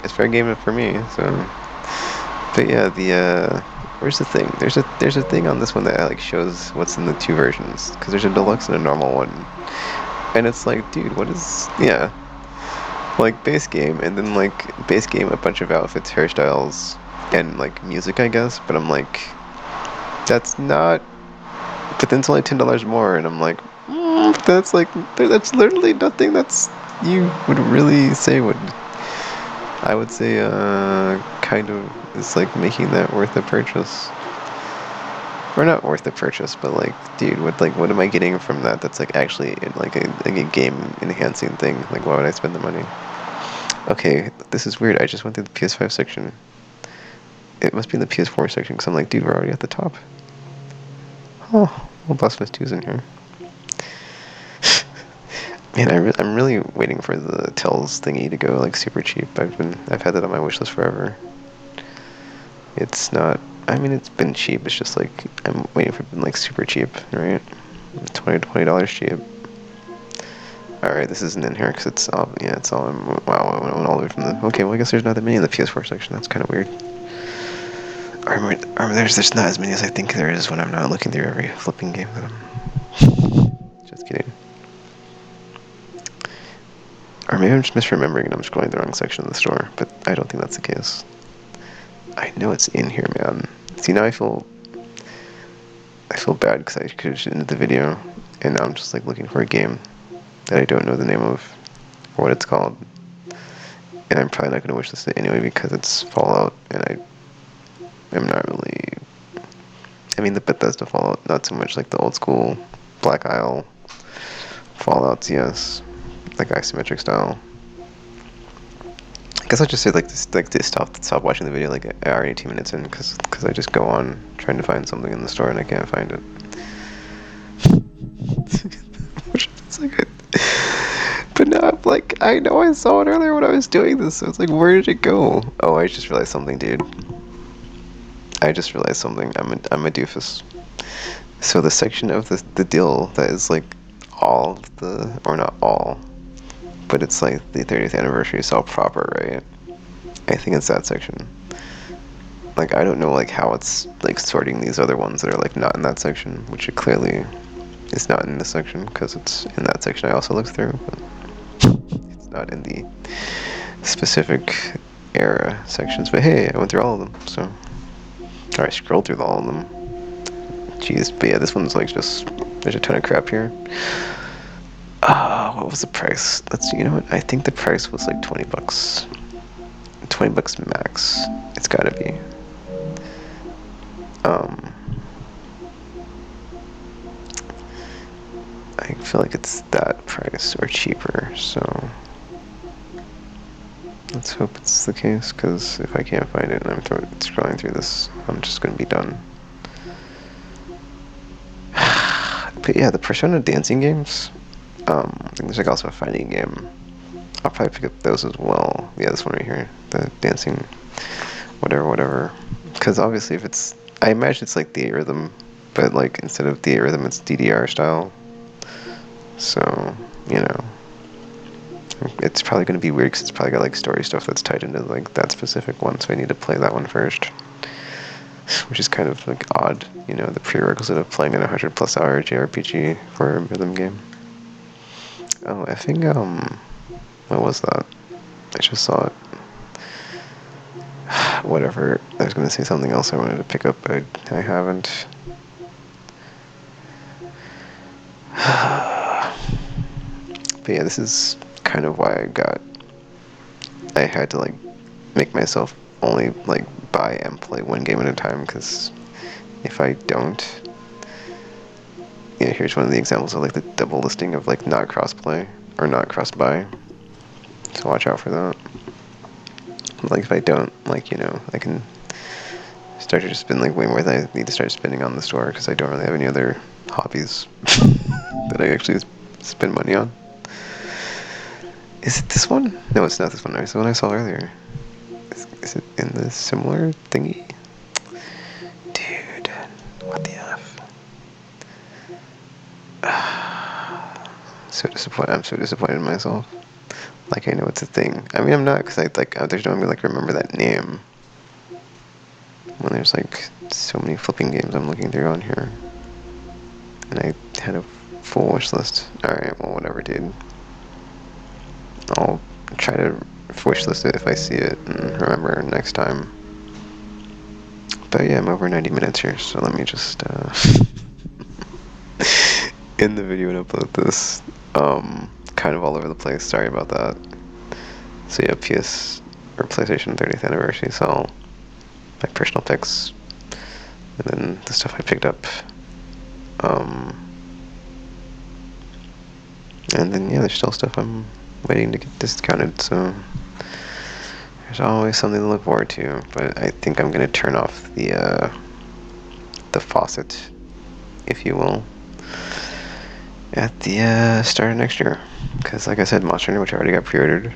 it's fair game for me. So, but yeah, where's the thing? There's a thing on this one that like shows what's in the two versions, because there's a deluxe and a normal one, and it's like, dude, what is like base game, and then like base game, a bunch of outfits, hairstyles, and like music, I guess. But I'm like, that's not. But then it's only $10 more, and I'm like, that's literally nothing. That's You would really say what I would say, kind of is like making that worth the purchase. Or not worth the purchase, but like, dude, what am I getting from that that's like actually in like a game enhancing thing? Like, why would I spend the money? Okay, this is weird. I just went through the PS5 section. It must be in the PS4 section because I'm like, dude, we're already at the top. Oh, well, Blasphemous 2's in here. Man, I'm really waiting for the Tells thingy to go like super cheap. I've had that on my wish list forever. It's not. I mean, it's been cheap. It's just like I'm waiting for it to be like super cheap, right? $20 cheap. All right, this isn't in here because it's all. Yeah, it's all. Wow, I went all the way from the. Okay, well, I guess there's not that many in the PS4 section. That's kind of weird. Or there's not as many as I think there is when I'm not looking through every flipping game that I'm. Just kidding. Or maybe I'm just misremembering and I'm just going to the wrong section of the store, but I don't think that's the case. I know it's in here, man. See, now I feel bad because I could have ended the video, and now I'm just like looking for a game that I don't know the name of or what it's called, and I'm probably not going to wish this anyway because it's Fallout, and I am not really. I mean, the Bethesda Fallout, not so much like the old school Black Isle Fallouts, yes, like isometric style. I guess I'll just say to stop watching the video like an hour and 18 minutes in because I just go on trying to find something in the store and I can't find it. It's like but now I'm like, I know I saw it earlier when I was doing this, so it's like, where did it go? Oh, I just realized something, dude. I just realized something. I'm a doofus. So the section of the deal that is like all of the, or not all, but it's like the 30th anniversary sell proper, right? I think it's that section. Like, I don't know like how it's like sorting these other ones that are like not in that section, which it clearly is not in this section because it's in that section I also looked through, but it's not in the specific era sections. But hey, I went through all of them, so. Or I scrolled through all of them. Jeez, but yeah, this one's like just, there's a ton of crap here. What was the price? You know what? I think the price was like 20 bucks. 20 bucks max. It's gotta be. I feel like it's that price or cheaper, so let's hope it's the case, because if I can't find it and I'm scrolling through this, I'm just gonna be done. But yeah, the Persona dancing games, I think there's like also a fighting game. I'll probably pick up those as well. Yeah, this one right here, the dancing, whatever. Because obviously, if it's, I imagine it's like the rhythm, but like instead of the rhythm, it's DDR style. So, you know, it's probably going to be weird because it's probably got like story stuff that's tied into like that specific one. So I need to play that one first, which is kind of like odd. You know, the prerequisite of playing an 100+ hour JRPG for a rhythm game. Oh, I think what was that? I just saw it. Whatever. I was gonna say something else I wanted to pick up, but I haven't. But yeah, this is kind of why I had to like make myself only like buy and play one game at a time, because if I don't, yeah, here's one of the examples of like the double listing of like not crossplay or not cross buy. So watch out for that. Like if I don't, like, you know, I can start to just spend like way more than I need to start spending on the store because I don't really have any other hobbies that I actually spend money on. Is it this one? No, it's not this one. It's the one I saw earlier. Is it in the similar thingy? Dude, what the F? So disappointed. I'm so disappointed in myself. Like, I know it's a thing. I mean, I'm not, because there's no way to like remember that name when there's like so many flipping games I'm looking through on here. And I had a full wish list. Alright, well, whatever, dude. I'll try to wish list it if I see it and remember next time. But yeah, I'm over 90 minutes here, so let me just end the video and upload this. kind of all over the place. Sorry about that. So yeah, PlayStation 30th anniversary. So all my personal picks, and then the stuff I picked up. And then yeah, there's still stuff I'm waiting to get discounted. So there's always something to look forward to. But I think I'm gonna turn off the faucet, if you will, at the start of next year. Because like I said, Monster Hunter, which I already got pre-ordered,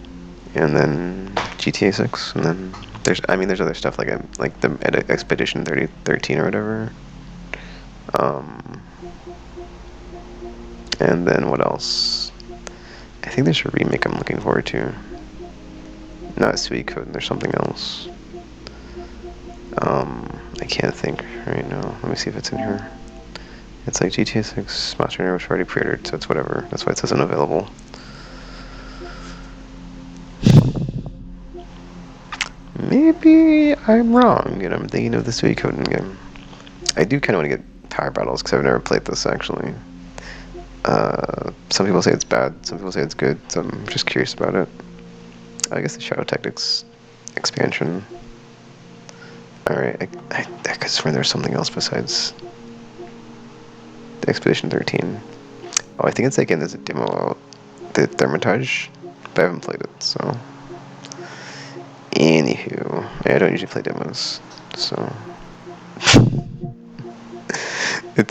and then GTA 6, and then there's other stuff like the Expedition 3013 or whatever. And then what else? I think there's a remake I'm looking forward to. Not Suikoden, there's something else. I can't think right now. Let me see if it's in here. It's like GTA 6, Monster Hunter, which already pre-ordered, so it's whatever. That's why it says unavailable. Maybe I'm wrong, and I'm thinking of the Suikoden game. I do kind of want to get Power Battles, because I've never played this, actually. Some people say it's bad, some people say it's good, so I'm just curious about it. I guess the Shadow Tactics expansion. Alright, I could swear there's something else besides the Expedition 13. Oh, I think it's again there's a demo out, the Thermitage, but I haven't played it, so. Anywho, I don't usually play demos, so.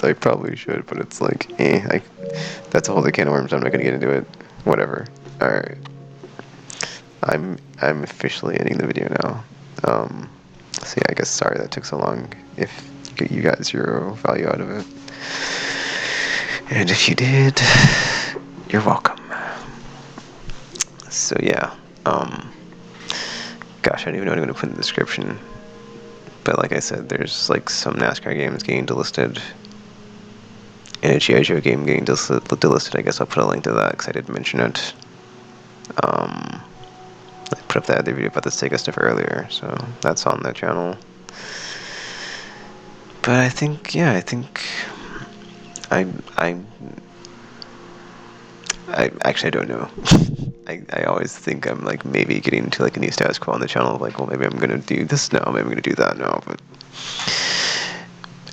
I probably should, but it's like, that's a whole other can of worms, I'm not gonna get into it. Whatever. Alright. I'm officially ending the video now. So yeah, I guess sorry that took so long. If you got 0 value out of it, and if you did, you're welcome. So yeah, gosh, I don't even know what I'm gonna put in the description. But like I said, there's like some NASCAR games getting delisted, and a G.I. Joe game getting delisted. I guess I'll put a link to that because I did mention it. I put up that other video about the Sega stuff earlier, so that's on the channel. But I think, yeah, I actually I don't know. I always think I'm like maybe getting to like a new status quo on the channel, like, well, maybe I'm gonna do this now, maybe I'm gonna do that now, but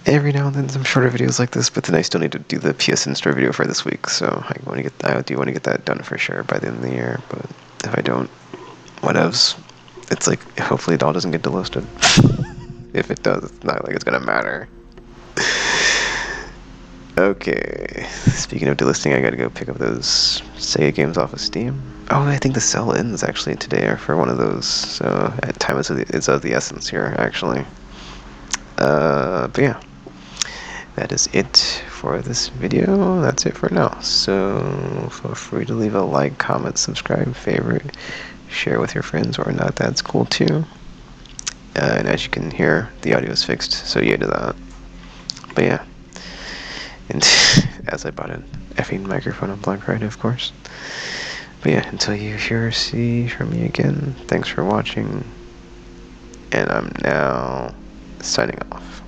every now and then some shorter videos like this, but then I still need to do the PSN store video for this week, so I do want to get that done for sure by the end of the year, but if I don't, whatevs. It's like, hopefully it all doesn't get delisted. If it does, it's not like it's gonna matter. Okay, speaking of delisting, I gotta go pick up those Sega games off of Steam. Oh, I think the sale ends actually today for one of those, so time is of the essence here, actually. But yeah, that is it for this video. That's it for now. So feel free to leave a like, comment, subscribe, favorite, share with your friends or not. That's cool too. And as you can hear, the audio is fixed, so yeah to that. But yeah. And as I bought an effing microphone on Black Friday, of course. But yeah, until you hear or see from me again, thanks for watching. And I'm now signing off.